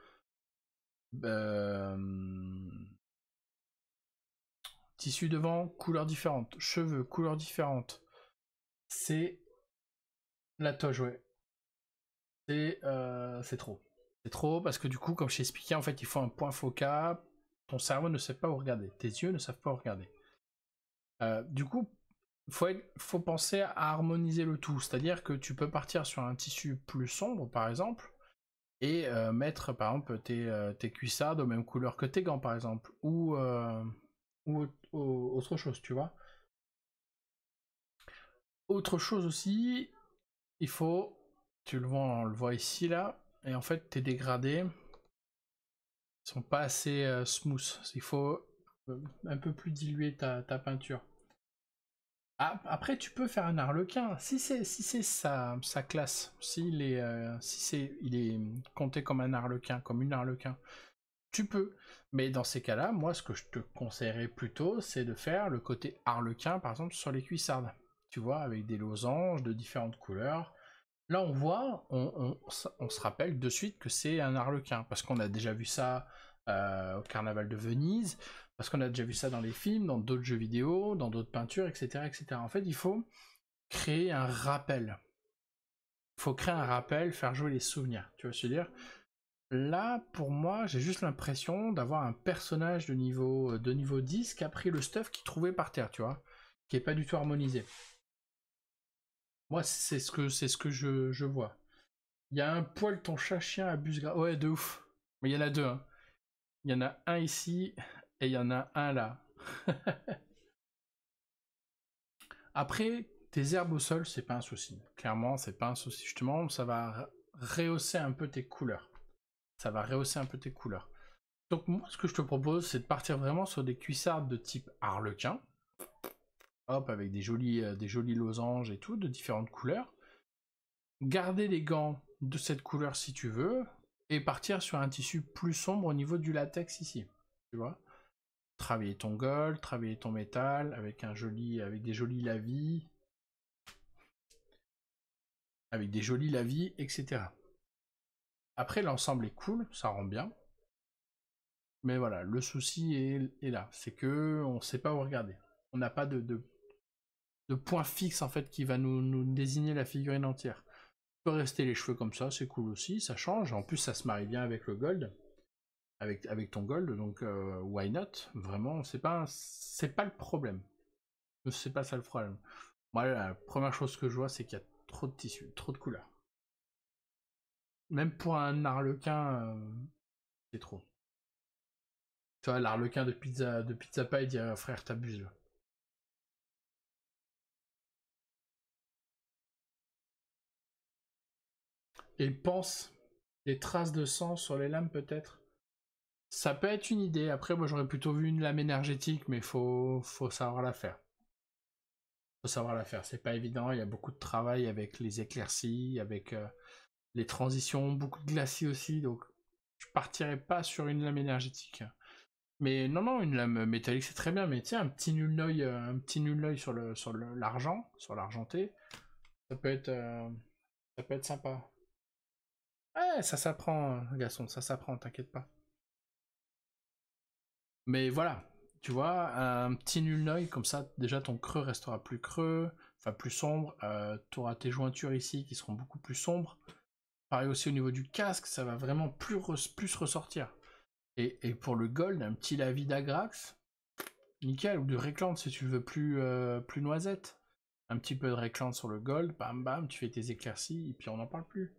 Tissu devant, couleur différente. Cheveux, couleur différente. C'est la toge, ouais. C'est trop. C'est trop parce que du coup, comme je t'ai expliqué, en fait, il faut un point focal. Ton cerveau ne sait pas où regarder. Tes yeux ne savent pas où regarder. Du coup, faut penser à harmoniser le tout. C'est-à-dire que tu peux partir sur un tissu plus sombre, par exemple, et mettre, par exemple, tes cuissardes aux mêmes couleurs que tes gants, par exemple. Ou autre chose, tu vois. Autre chose aussi, il faut... on le voit ici, là. Et en fait, tes dégradés sont pas assez smooth. Il faut un peu plus diluer ta peinture. Après, tu peux faire un arlequin. Si c'est sa classe, il est compté comme un arlequin, comme une arlequin, tu peux. Mais dans ces cas-là, moi, ce que je te conseillerais plutôt, c'est de faire le côté arlequin, par exemple, sur les cuissardes. Tu vois, avec des losanges de différentes couleurs. Là, on voit, on se rappelle de suite que c'est un arlequin, parce qu'on a déjà vu ça au Carnaval de Venise, parce qu'on a déjà vu ça dans les films, dans d'autres jeux vidéo, dans d'autres peintures, etc., etc. En fait, il faut créer un rappel. Il faut créer un rappel, faire jouer les souvenirs. Tu vois ce que je veux dire? Là, pour moi, j'ai juste l'impression d'avoir un personnage de niveau 10 qui a pris le stuff qu'il trouvait par terre, tu vois, qui est pas du tout harmonisé. Moi, c'est ce que je vois. Il y a un poil, ton chat-chien abuse grave. Ouais, de ouf. Mais il y en a deux, hein. Il y en a un ici et il y en a un là. Après, tes herbes au sol, c'est pas un souci. Clairement, c'est pas un souci. Justement, ça va rehausser un peu tes couleurs. Ça va rehausser un peu tes couleurs. Donc moi, ce que je te propose, c'est de partir vraiment sur des cuissardes de type arlequin. Hop, avec des jolis losanges et tout, de différentes couleurs. Garder les gants de cette couleur si tu veux, et partir sur un tissu plus sombre au niveau du latex ici. Tu vois? Travailler ton gold, travailler ton métal, avec des jolis lavis. Avec des jolis lavis, etc. Après, l'ensemble est cool, ça rend bien. Mais voilà, le souci est là. C'est que on sait pas où regarder. On n'a pas de point fixe en fait qui va nous désigner la figurine entière. Tu peux rester les cheveux comme ça, c'est cool aussi, ça change. En plus, ça se marie bien avec le gold, avec ton gold, donc why not? Vraiment, c'est pas le problème. C'est pas ça le problème. Moi, la première chose que je vois, c'est qu'il y a trop de tissus, trop de couleurs. Même pour un arlequin, c'est trop. Tu vois, l'arlequin de Pizza Pie dit frère, t'abuses là. Et il pense des traces de sang sur les lames peut-être. Ça peut être une idée. Après, moi j'aurais plutôt vu une lame énergétique, mais faut savoir la faire. Faut savoir la faire. C'est pas évident. Il y a beaucoup de travail avec les éclaircies, avec les transitions, beaucoup de glacis aussi. Donc, je partirais pas sur une lame énergétique. Mais non, non, une lame métallique c'est très bien. Mais tiens, un petit nul l'œil sur l'argent, sur l'argenté, ça peut être, ça peut être sympa. Ouais, ça s'apprend, garçon, ça s'apprend, t'inquiète pas. Mais voilà, tu vois, un petit nul noeil, comme ça, déjà ton creux restera plus creux, enfin plus sombre. Tu auras tes jointures ici qui seront beaucoup plus sombres. Pareil aussi au niveau du casque, ça va vraiment plus ressortir. Et pour le gold, un petit lavis d'Agrax, nickel, ou de Réclante si tu veux plus noisette. Un petit peu de Réclante sur le gold, bam bam, tu fais tes éclaircies, et puis on n'en parle plus.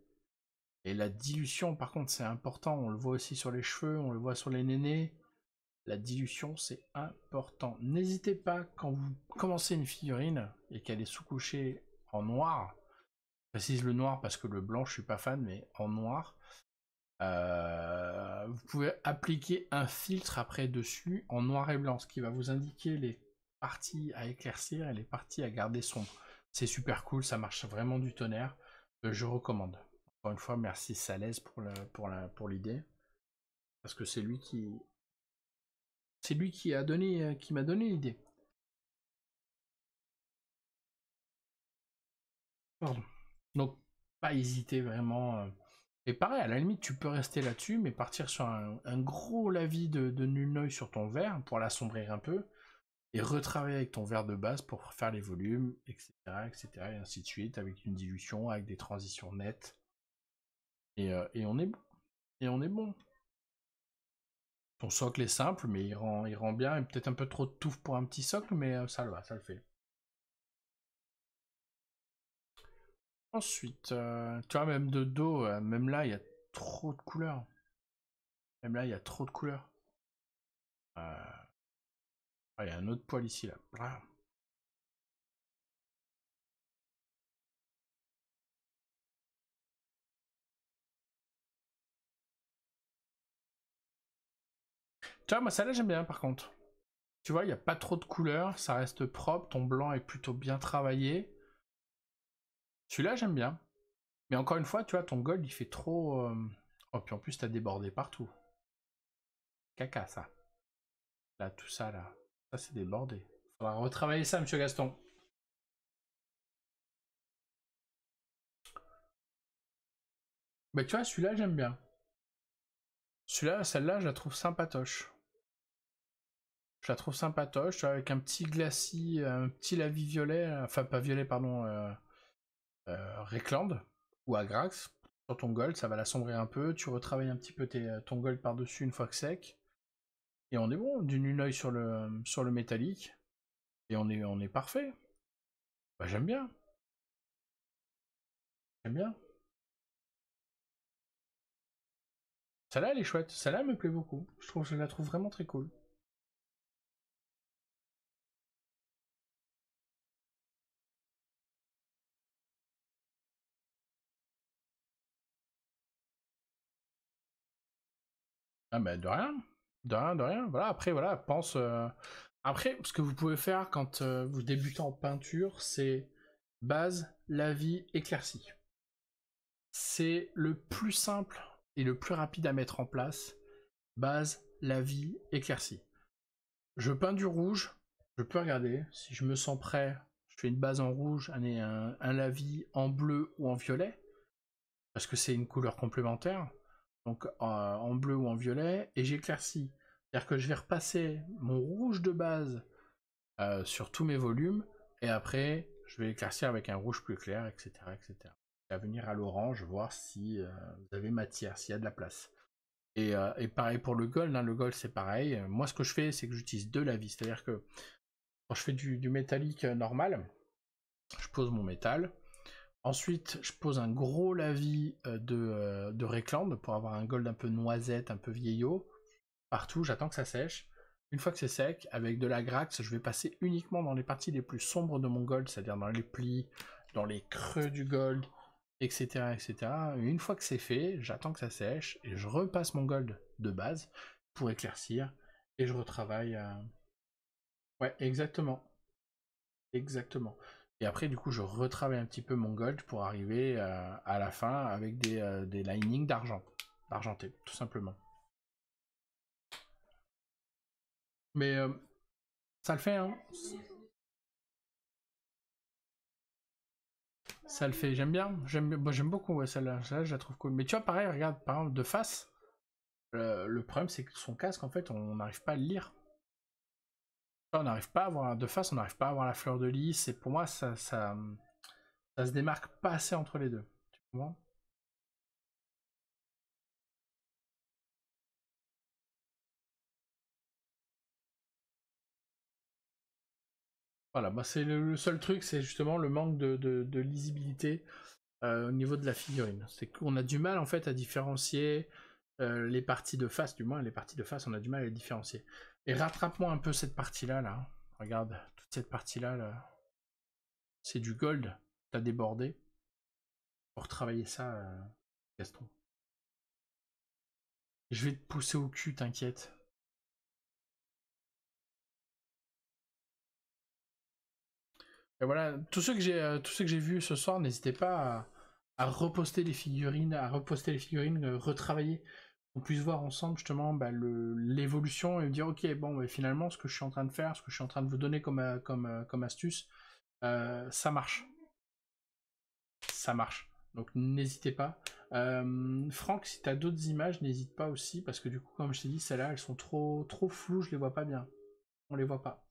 Et la dilution, par contre, c'est important. On le voit aussi sur les cheveux, on le voit sur les nénés. La dilution, c'est important. N'hésitez pas, quand vous commencez une figurine et qu'elle est sous-couchée en noir, je précise le noir parce que le blanc, je suis pas fan, mais en noir, vous pouvez appliquer un filtre après dessus en noir et blanc, ce qui va vous indiquer les parties à éclaircir et les parties à garder sombre. C'est super cool, ça marche vraiment du tonnerre. Je recommande. Encore une fois, merci Salaise pour l'idée. Parce que c'est lui qui m'a donné l'idée. Pardon. Donc, pas hésiter vraiment. Et pareil, à la limite, tu peux rester là-dessus, mais partir sur un gros lavis de nul noeil sur ton verre pour l'assombrir un peu, et retravailler avec ton verre de base pour faire les volumes, etc., etc., et ainsi de suite, avec une dilution, avec des transitions nettes. Et on est bon. Et on est bon. Ton socle est simple, mais il rend bien, et peut-être un peu trop de touffe pour un petit socle, mais ça le va, ça le fait. Ensuite, tu vois, même de dos, même là, il y a trop de couleurs. Même là, il y a trop de couleurs. Il y a un autre poil ici, là. Ah. Tu vois, moi, ça là, j'aime bien, par contre. Tu vois, il n'y a pas trop de couleurs, ça reste propre, ton blanc est plutôt bien travaillé. Celui-là, j'aime bien. Mais encore une fois, tu vois, ton gold, il fait trop... Oh, puis en plus, t'as débordé partout. Caca, ça. Là, tout ça, là. Ça, c'est débordé. Faudra retravailler ça, monsieur Gaston. Bah, tu vois, celui-là, j'aime bien. Celui-là, celle-là, je la trouve sympatoche. Je la trouve sympatoche, tu vois, avec un petit glacis, un petit lavis violet, enfin pas violet, pardon, Recland ou Agrax. Sur ton gold, ça va l'assombrir un peu. Tu retravailles un petit peu ton gold par-dessus une fois que sec. Et on est bon, du nul sur le métallique. Et on est parfait. Bah, j'aime bien. J'aime bien. Celle-là, elle est chouette. Celle-là, elle me plaît beaucoup. Je la trouve vraiment très cool. Ah bah de rien. De rien, de rien. Voilà, après, voilà, pense... Après, ce que vous pouvez faire quand vous débutez en peinture, c'est base, lavis, éclaircie. C'est le plus simple et le plus rapide à mettre en place. Base, lavis, éclaircie. Je peins du rouge, je peux regarder. Si je me sens prêt, je fais une base en rouge, un lavis en bleu ou en violet, parce que c'est une couleur complémentaire. Donc en bleu ou en violet, et j'éclaircis. C'est-à-dire que je vais repasser mon rouge de base sur tous mes volumes, et après, je vais éclaircir avec un rouge plus clair, etc. etc. Et à venir à l'orange, voir si vous avez matière, s'il y a de la place. Et pareil pour le gold, hein, le gold c'est pareil. Moi ce que je fais, c'est que j'utilise deux lavis, c'est-à-dire que quand je fais du métallique normal, je pose mon métal. Ensuite, je pose un gros lavis de Recland pour avoir un gold un peu noisette, un peu vieillot. Partout, j'attends que ça sèche. Une fois que c'est sec, avec de la Grax, je vais passer uniquement dans les parties les plus sombres de mon gold, c'est-à-dire dans les plis, dans les creux du gold, etc. etc. Et une fois que c'est fait, j'attends que ça sèche et je repasse mon gold de base pour éclaircir et je retravaille. Ouais, exactement. Exactement. Et après, du coup, je retravaille un petit peu mon gold pour arriver à la fin avec des linings d'argent. D'argenté, tout simplement. Mais ça le fait, hein. Ça le fait, j'aime bien. J'aime beaucoup ouais, celle-là. Celle-là, je la trouve cool. Mais tu vois, pareil, regarde, par exemple, de face, le problème, c'est que son casque, en fait, on n'arrive pas à le lire. On n'arrive pas à avoir, de face, on n'arrive pas à avoir la fleur de lys. Et pour moi, ça se démarque pas assez entre les deux. Tu comprends? Voilà, bah c'est le seul truc, c'est justement le manque de lisibilité au niveau de la figurine. C'est qu'on a du mal en fait à différencier les parties de face, du moins les parties de face, on a du mal à les différencier. Et rattrape-moi un peu cette partie-là, là. Regarde, toute cette partie-là, là. C'est du gold, t'as débordé. Pour travailler ça, Gaston. Je vais te pousser au cul, t'inquiète. Et voilà, tous ceux que j'ai vus ce soir, n'hésitez pas à reposter les figurines, retravailler, qu'on puisse voir ensemble justement bah, l'évolution et me dire ok bon bah, finalement ce que je suis en train de faire, ce que je suis en train de vous donner comme astuce, ça marche. Ça marche. Donc n'hésitez pas. Franck, si t'as d'autres images, n'hésite pas aussi, parce que du coup, comme je t'ai dit, celles-là, elles sont trop floues, je les vois pas bien. On les voit pas.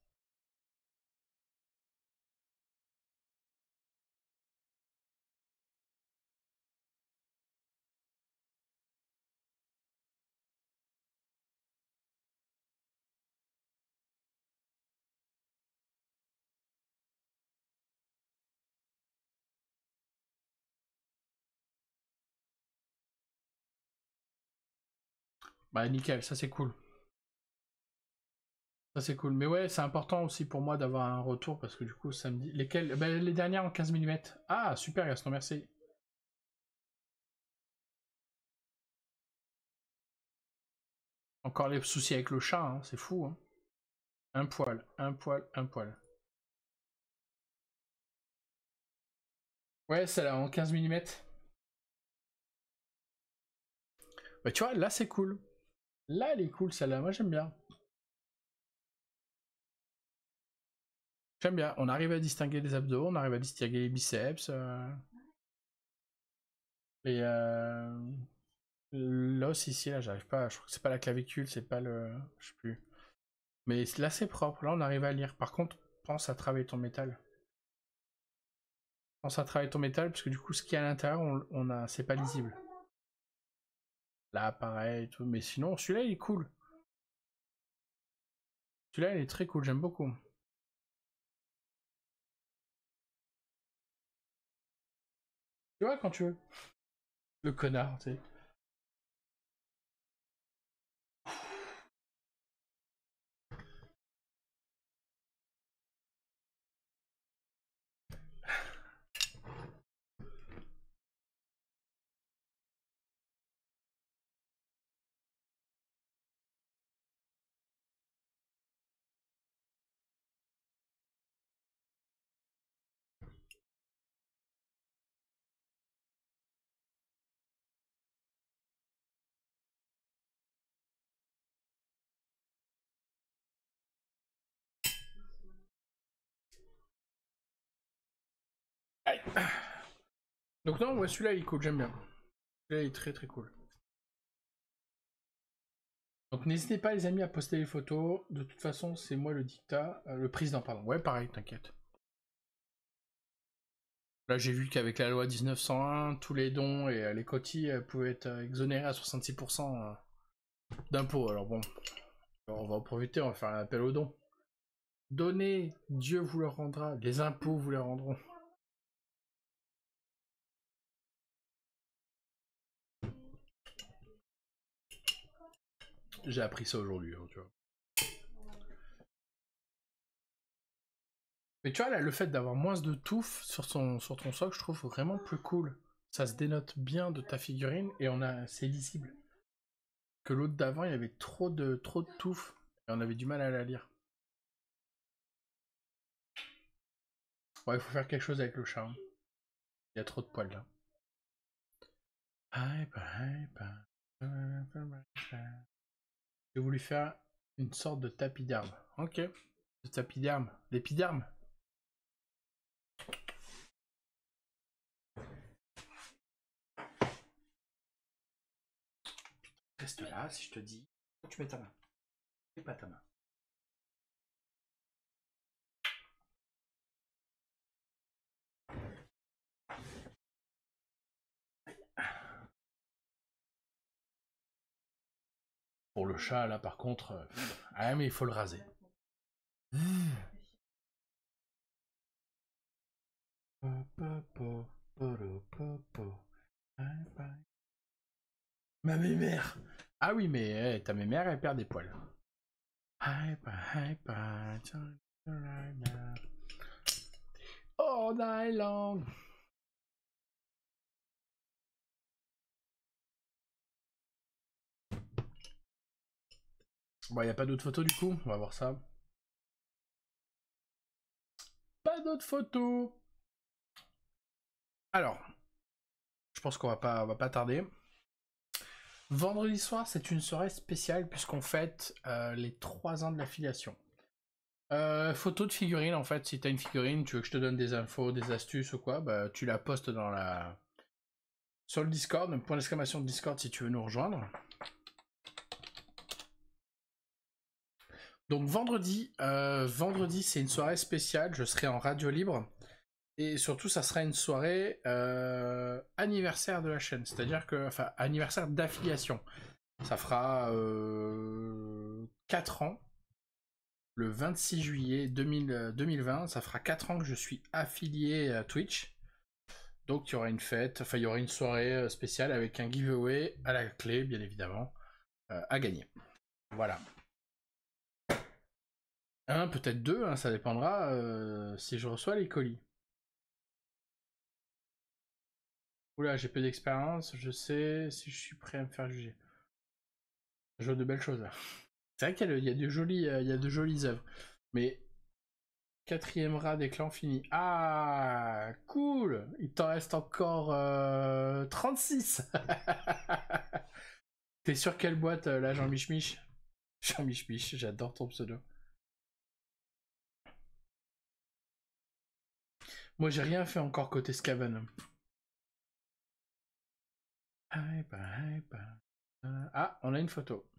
Bah nickel, ça c'est cool. Ça c'est cool. Mais ouais, c'est important aussi pour moi d'avoir un retour parce que du coup, ça me dit. Lesquelles bah, les dernières en 15 mm. Ah, super Gaston, merci. Encore les soucis avec le chat, hein, c'est fou. Hein. Un poil, un poil, un poil. Ouais, celle-là en 15 mm. Bah tu vois, là c'est cool. Là elle est cool celle-là, moi j'aime bien. J'aime bien, on arrive à distinguer les abdos, on arrive à distinguer les biceps. Et l'os ici, là j'arrive pas, je crois que c'est pas la clavicule, c'est pas le... Je sais plus. Mais là c'est propre, là on arrive à lire. Par contre, pense à travailler ton métal. Pense à travailler ton métal, parce que du coup ce qu'il y a à l'intérieur, c'est pas lisible. Là pareil, tout. Mais sinon celui-là il est cool. Celui-là il est très cool, j'aime beaucoup. Tu vois quand tu veux. Le connard, tu sais. Aïe. Donc non, ouais, celui-là il est cool, j'aime bien. Celui-là il est très très cool. Donc n'hésitez pas les amis à poster les photos. De toute façon, c'est moi le dictat. Le président, pardon. Ouais, pareil, t'inquiète. Là, j'ai vu qu'avec la loi 1901, tous les dons et les cotis pouvaient être exonérés à 66% d'impôts. Alors bon, on va en profiter, on va faire un appel aux dons. Donnez, Dieu vous le rendra, les impôts vous les rendront. J'ai appris ça aujourd'hui, hein, tu vois. Mais tu vois, là, le fait d'avoir moins de touffe sur ton socle, je trouve vraiment plus cool. Ça se dénote bien de ta figurine et c'est lisible. Que l'autre d'avant, il y avait trop de touffe et on avait du mal à la lire. Ouais, il faut faire quelque chose avec le chat. Hein. Il y a trop de poils là. J'ai voulu faire une sorte de tapis d'herbe. Ok. Le tapis d'herbe. L'épiderme. Reste là si je te dis. Tu mets ta main. Et pas ta main. Pour le chat là par contre. Ah mais il faut le raser. Ma mémère. Ah oui mais ta mémère elle perd des poils. All night long. Bon, y a pas d'autres photos du coup, on va voir ça. Pas d'autres photos. Alors, je pense qu'on va pas tarder. Vendredi soir, c'est une soirée spéciale puisqu'on fête les 3 ans de l'affiliation. Photo de figurine, en fait, si t'as une figurine, tu veux que je te donne des infos, des astuces ou quoi, bah tu la postes sur le Discord, point d'exclamation de Discord si tu veux nous rejoindre. Donc vendredi c'est une soirée spéciale, je serai en radio libre. Et surtout, ça sera une soirée anniversaire de la chaîne, c'est-à-dire que, enfin, anniversaire d'affiliation. Ça fera 4 ans, le 26 juillet 2020, ça fera 4 ans que je suis affilié à Twitch. Donc il y aura une fête, enfin il y aura une soirée spéciale avec un giveaway à la clé, bien évidemment, à gagner. Voilà. Un, peut-être deux, hein, ça dépendra si je reçois les colis. Oula, j'ai peu d'expérience, je sais si je suis prêt à me faire juger. Je vois de belles choses là. C'est vrai qu'il y a il y a de jolies œuvres. Mais 4e rat des clans fini. Ah, cool. Il t'en reste encore 36. T'es sur quelle boîte là, Jean Mich Mich? Jean Mich Mich, j'adore ton pseudo. Moi, j'ai rien fait encore côté Scaven. Ah, on a une photo.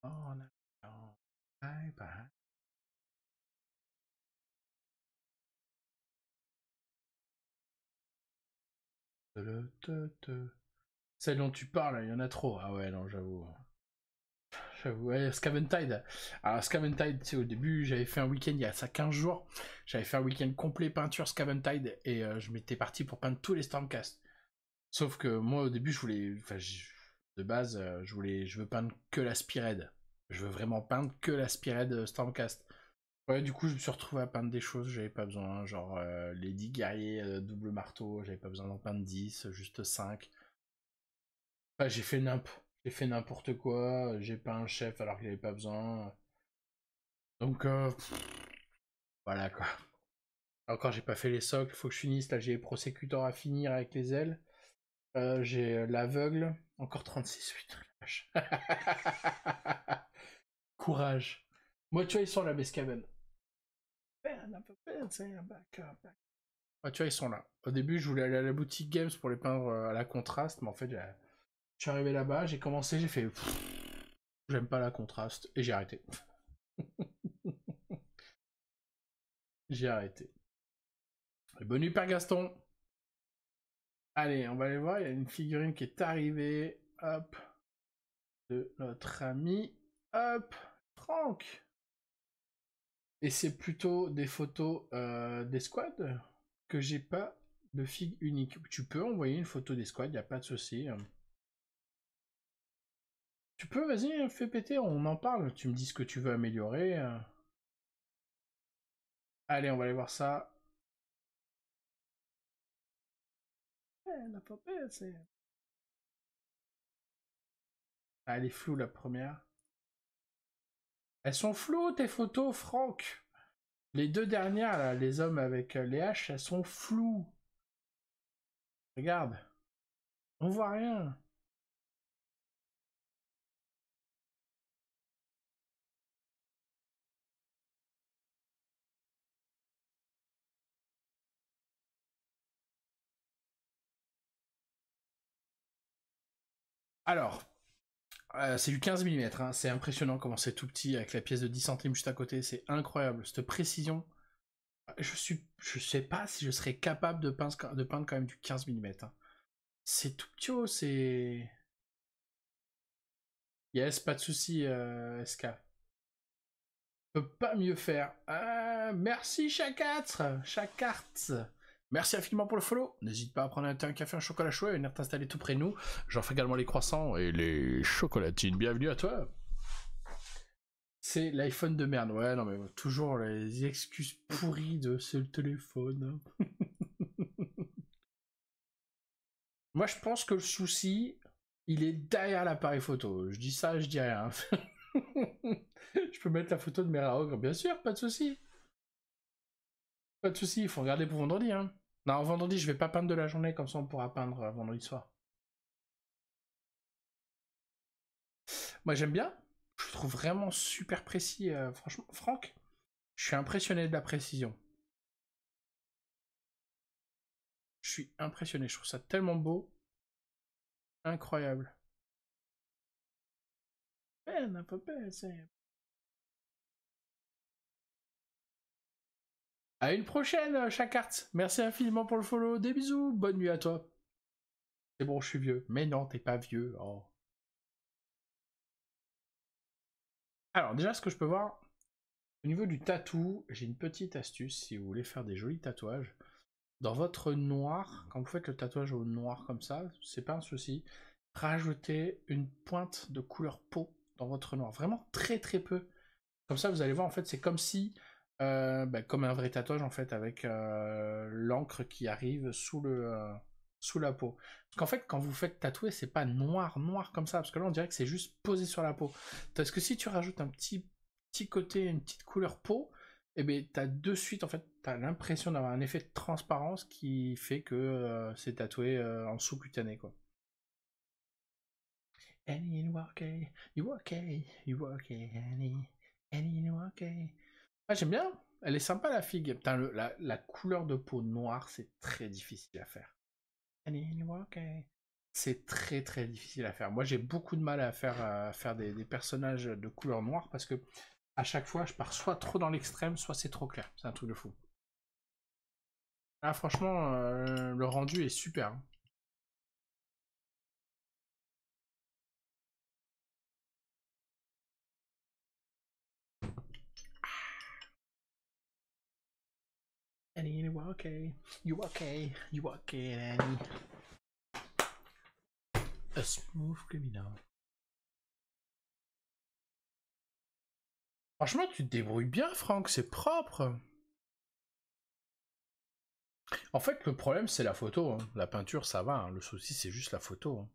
Oh, on a... Celle dont tu parles, il y en a trop. Ah ouais, non, j'avoue. J'avoue, ouais, Scaventide. Alors, Scaventide, tu sais, au début, j'avais fait un week-end il y a ça 15 jours. J'avais fait un week-end complet peinture Scaventide et je m'étais parti pour peindre tous les Stormcast. Sauf que moi, au début, je voulais. Enfin, de base, je veux peindre que la Spearhead. Je veux vraiment peindre que la Spearhead Stormcast. Ouais, du coup, je me suis retrouvé à peindre des choses, j'avais pas besoin. Genre, les 10 guerriers double marteau, j'avais pas besoin d'en peindre 10, juste 5. Enfin, j'ai fait n'importe quoi, j'ai peint un chef alors qu'il avait pas besoin. Donc, voilà quoi. Encore, j'ai pas fait les socles, faut que je finisse. Là, j'ai les prosécuteurs à finir avec les ailes. J'ai l'aveugle, encore 36, putain, la vache. Courage. Moi, tu vois, ils sont là, Bescaven. Ouais, tu vois, ils sont là. Au début, je voulais aller à la boutique Games pour les peindre à la contraste, mais en fait, je suis arrivé là-bas, j'ai commencé, j'ai fait... J'aime pas la contraste, et j'ai arrêté. J'ai arrêté. Bonne nuit, Père Gaston. Allez, on va aller voir, il y a une figurine qui est arrivée. Hop. De notre ami. Hop. Franck. Et c'est plutôt des photos des squads que j'ai pas de figue unique. Tu peux envoyer une photo des squads, y a pas de souci. Tu peux, vas-y, fais péter, on en parle. Tu me dis ce que tu veux améliorer. Allez, on va aller voir ça. Ah, elle est floue la première. Elles sont floues tes photos, Franck. Les deux dernières, là, les hommes avec les haches, elles sont floues. Regarde. On voit rien. Alors, c'est du 15 mm, hein. C'est impressionnant comment c'est tout petit avec la pièce de 10 centimes juste à côté, c'est incroyable, cette précision. Je sais pas si je serais capable de peindre quand même du 15 mm. Hein. C'est tout petit, oh, c'est... Yes, pas de souci, SK. Peut pas mieux faire. Merci Chakatre. Merci infiniment pour le follow. N'hésite pas à prendre un thé, un café, un chocolat chaud et venir t'installer tout près de nous. J'offre également les croissants et les chocolatines. Bienvenue à toi. C'est l'iPhone de merde. Ouais, non, mais toujours les excuses pourries de ce téléphone. Moi, je pense que le souci, il est derrière l'appareil photo. Je dis ça, je dis rien. Je peux mettre la photo de Meraog, bien sûr, pas de souci. Pas de souci, il faut regarder pour vendredi. Hein. Non, vendredi, je vais pas peindre de la journée, comme ça on pourra peindre vendredi soir. Moi, j'aime bien. Je trouve vraiment super précis. Franchement, Franck, je suis impressionné de la précision. Je suis impressionné, je trouve ça tellement beau. Incroyable. À une prochaine, Chacarte. Merci infiniment pour le follow. Des bisous. Bonne nuit à toi. C'est bon, je suis vieux. Mais non, t'es pas vieux. Oh. Alors, déjà, ce que je peux voir, au niveau du tatou, j'ai une petite astuce si vous voulez faire des jolis tatouages. Dans votre noir, quand vous faites le tatouage au noir comme ça, c'est pas un souci. Rajoutez une pointe de couleur peau dans votre noir. Vraiment très très peu. Comme ça, vous allez voir, en fait, c'est comme si... comme un vrai tatouage, en fait, avec l'encre qui arrive sous sous la peau. Parce qu'en fait, quand vous faites tatouer, c'est pas noir, noir comme ça, parce que là, on dirait que c'est juste posé sur la peau. Parce que si tu rajoutes un petit côté, une petite couleur peau, et bien, t'as de suite, en fait, t'as l'impression d'avoir un effet de transparence qui fait que c'est tatoué en sous-cutané, quoi. Annie, you okay, you okay, you okay, Annie, Annie, you okay. Ah, j'aime bien, elle est sympa la figue. Putain, la couleur de peau noire, c'est très difficile à faire. Annie, you okay. C'est très très difficile à faire. Moi, j'ai beaucoup de mal à faire des personnages de couleur noire parce que à chaque fois, je pars soit trop dans l'extrême, soit c'est trop clair. C'est un truc de fou. Ah, franchement, le rendu est super. Annie, you okay? You okay? You okay, Annie? A smooth criminal. Franchement, tu te débrouilles bien, Franck, c'est propre. En fait, le problème, c'est la photo. Hein. La peinture, ça va. Hein. Le souci, c'est juste la photo. Hein.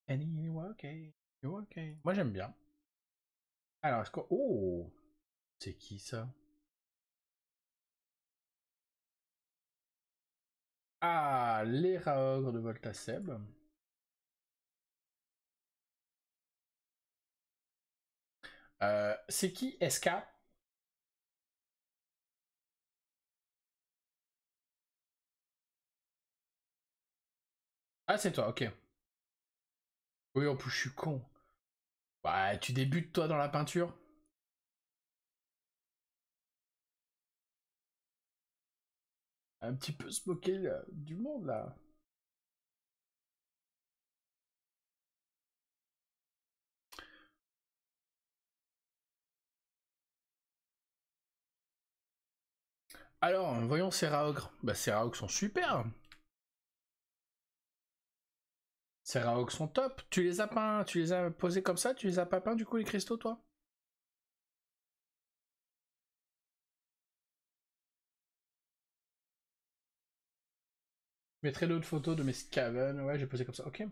Annie, you okay? You okay? Moi, j'aime bien. Alors, est-ce que... Oh! C'est qui, ça? Ah, les Raogres de Voltaseb. C'est qui SK? Ah, c'est toi, ok. Oui, en plus, je suis con. Bah, tu débutes, toi, dans la peinture? Un petit peu se moquer du monde, là. Alors, voyons ces Raogres. Bah, ces Raogres sont super. Ces Raogres sont top. Tu les as peints, tu les as posés comme ça, tu les as pas peints, du coup, les cristaux, toi? Je mettrai d'autres photos de mes Skaven. Ouais, j'ai posé comme ça. Ok.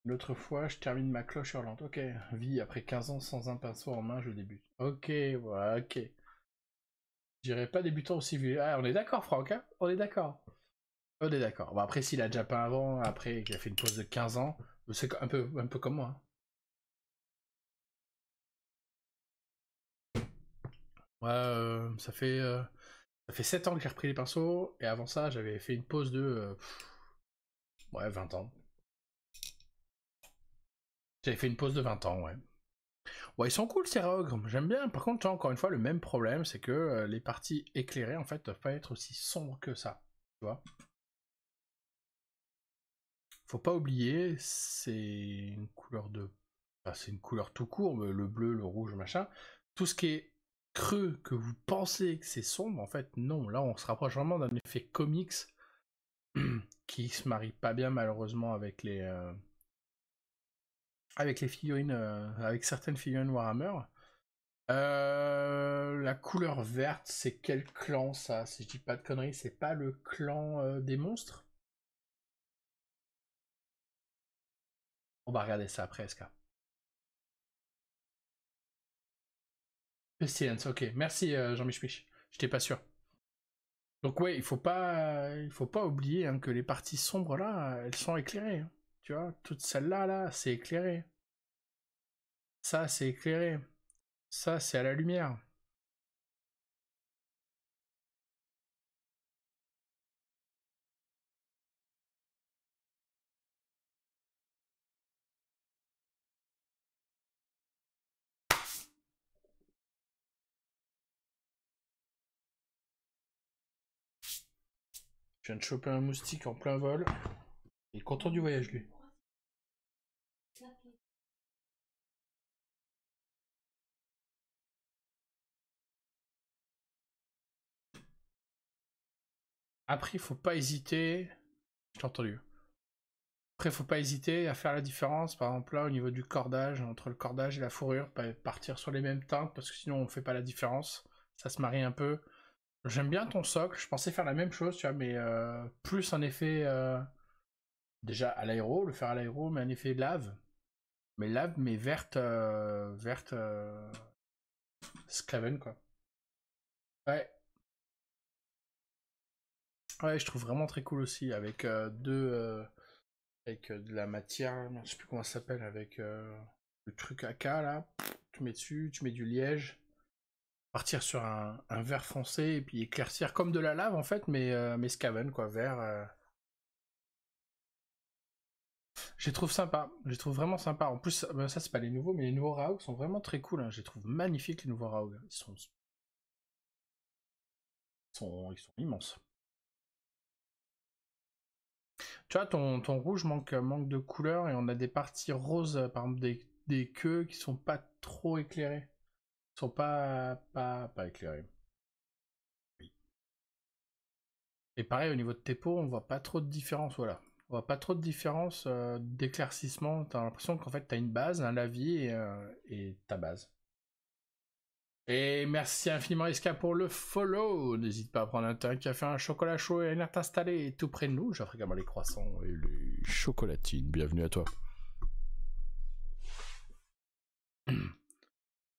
L'autre fois, je termine ma cloche hurlante. Ok. Vie après 15 ans sans un pinceau en main, je débute. Ok, voilà, ok. J'irai pas débutant aussi vieux. Ah, on est d'accord, Franck, hein? On est d'accord. On est d'accord. Bon, après, s'il a déjà peint avant, après, qu'il a fait une pause de 15 ans, c'est un peu comme moi. Hein. Ouais, ça fait 7 ans que j'ai repris les pinceaux, et avant ça, j'avais fait une pause de... ouais, 20 ans. J'avais fait une pause de 20 ans, ouais. Ouais, ils sont cool ces Raogres, j'aime bien. Par contre, tu vois, encore une fois, le même problème, c'est que les parties éclairées, en fait, doivent pas être aussi sombres que ça. Tu vois? Faut pas oublier, c'est une couleur de... Enfin, c'est une couleur tout court, le bleu, le rouge, machin. Tout ce qui est creux, que vous pensez que c'est sombre, en fait, non. Là, on se rapproche vraiment d'un effet comics qui se marie pas bien, malheureusement, avec les figurines, avec certaines figurines Warhammer. La couleur verte, c'est quel clan ça? Si je dis pas de conneries, c'est pas le clan des monstres? On va regarder ça après, SK. Pestilence, ok. Merci Jean-Michel. J'étais pas sûr. Donc ouais, il faut pas oublier hein, que les parties sombres là, elles sont éclairées. Hein. Tu vois, toutes celles-là, là, c'est éclairé. Ça, c'est éclairé. Ça, c'est à la lumière. Je viens de choper un moustique en plein vol. Il est content du voyage, lui. Après, il faut pas hésiter. Je t'ai entendu. Après, faut pas hésiter à faire la différence, par exemple là, au niveau du cordage, entre le cordage et la fourrure, pas partir sur les mêmes teintes, parce que sinon on fait pas la différence. Ça se marie un peu. J'aime bien ton socle, je pensais faire la même chose, tu vois, mais plus un effet déjà à l'aéro, le faire à l'aéro, mais un effet lave. Mais lave, mais verte, verte Skaven, quoi. Ouais, ouais, je trouve vraiment très cool aussi, avec avec de la matière, je sais plus comment ça s'appelle, avec le truc AK là, tu mets dessus, tu mets du liège, partir sur un vert foncé et puis éclaircir comme de la lave en fait, mais Skaven quoi, vert. Je les trouve sympa, je les trouve vraiment sympa. En plus, ça c'est pas les nouveaux, mais les nouveaux Raug sont vraiment très cool. Hein. Je les trouve magnifiques les nouveaux Raug. Ils sont immenses. Tu vois, ton rouge manque de couleur et on a des parties roses, par exemple des queues qui sont pas trop éclairées. Sont pas éclairées. Oui. Et pareil, au niveau de tes peaux, on voit pas trop de différence, voilà. On voit pas trop de différence d'éclaircissement. T'as l'impression qu'en fait, t'as une base, un lavier et ta base. Et merci infiniment Iska pour le follow. N'hésite pas à prendre un café, un chocolat chaud et un air installé tout près de nous. J'offre également les croissants et les chocolatines. Bienvenue à toi.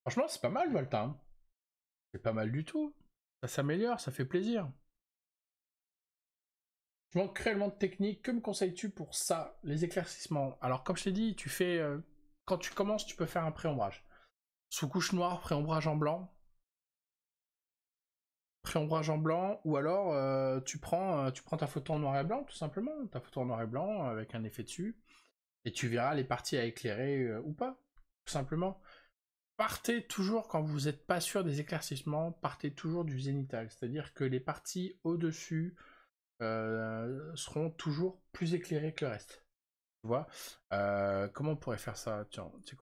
Franchement, c'est pas mal, Volta. Hein. C'est pas mal du tout. Ça s'améliore, ça fait plaisir. Je manque cruellement de technique. Que me conseilles-tu pour ça, les éclaircissements? Alors, comme je t'ai dit, tu fais. Quand tu commences, tu peux faire un pré-ombrage. Sous couche noire, pré-ombrage en blanc. Pré-ombrage en blanc, ou alors tu prends ta photo en noir et blanc, tout simplement. Ta photo en noir et blanc avec un effet dessus. Et tu verras les parties à éclairer ou pas, tout simplement. Partez toujours, quand vous n'êtes pas sûr des éclaircissements, partez toujours du zénithal. C'est-à-dire que les parties au-dessus seront toujours plus éclairées que le reste. Tu vois comment on pourrait faire ça? Tiens,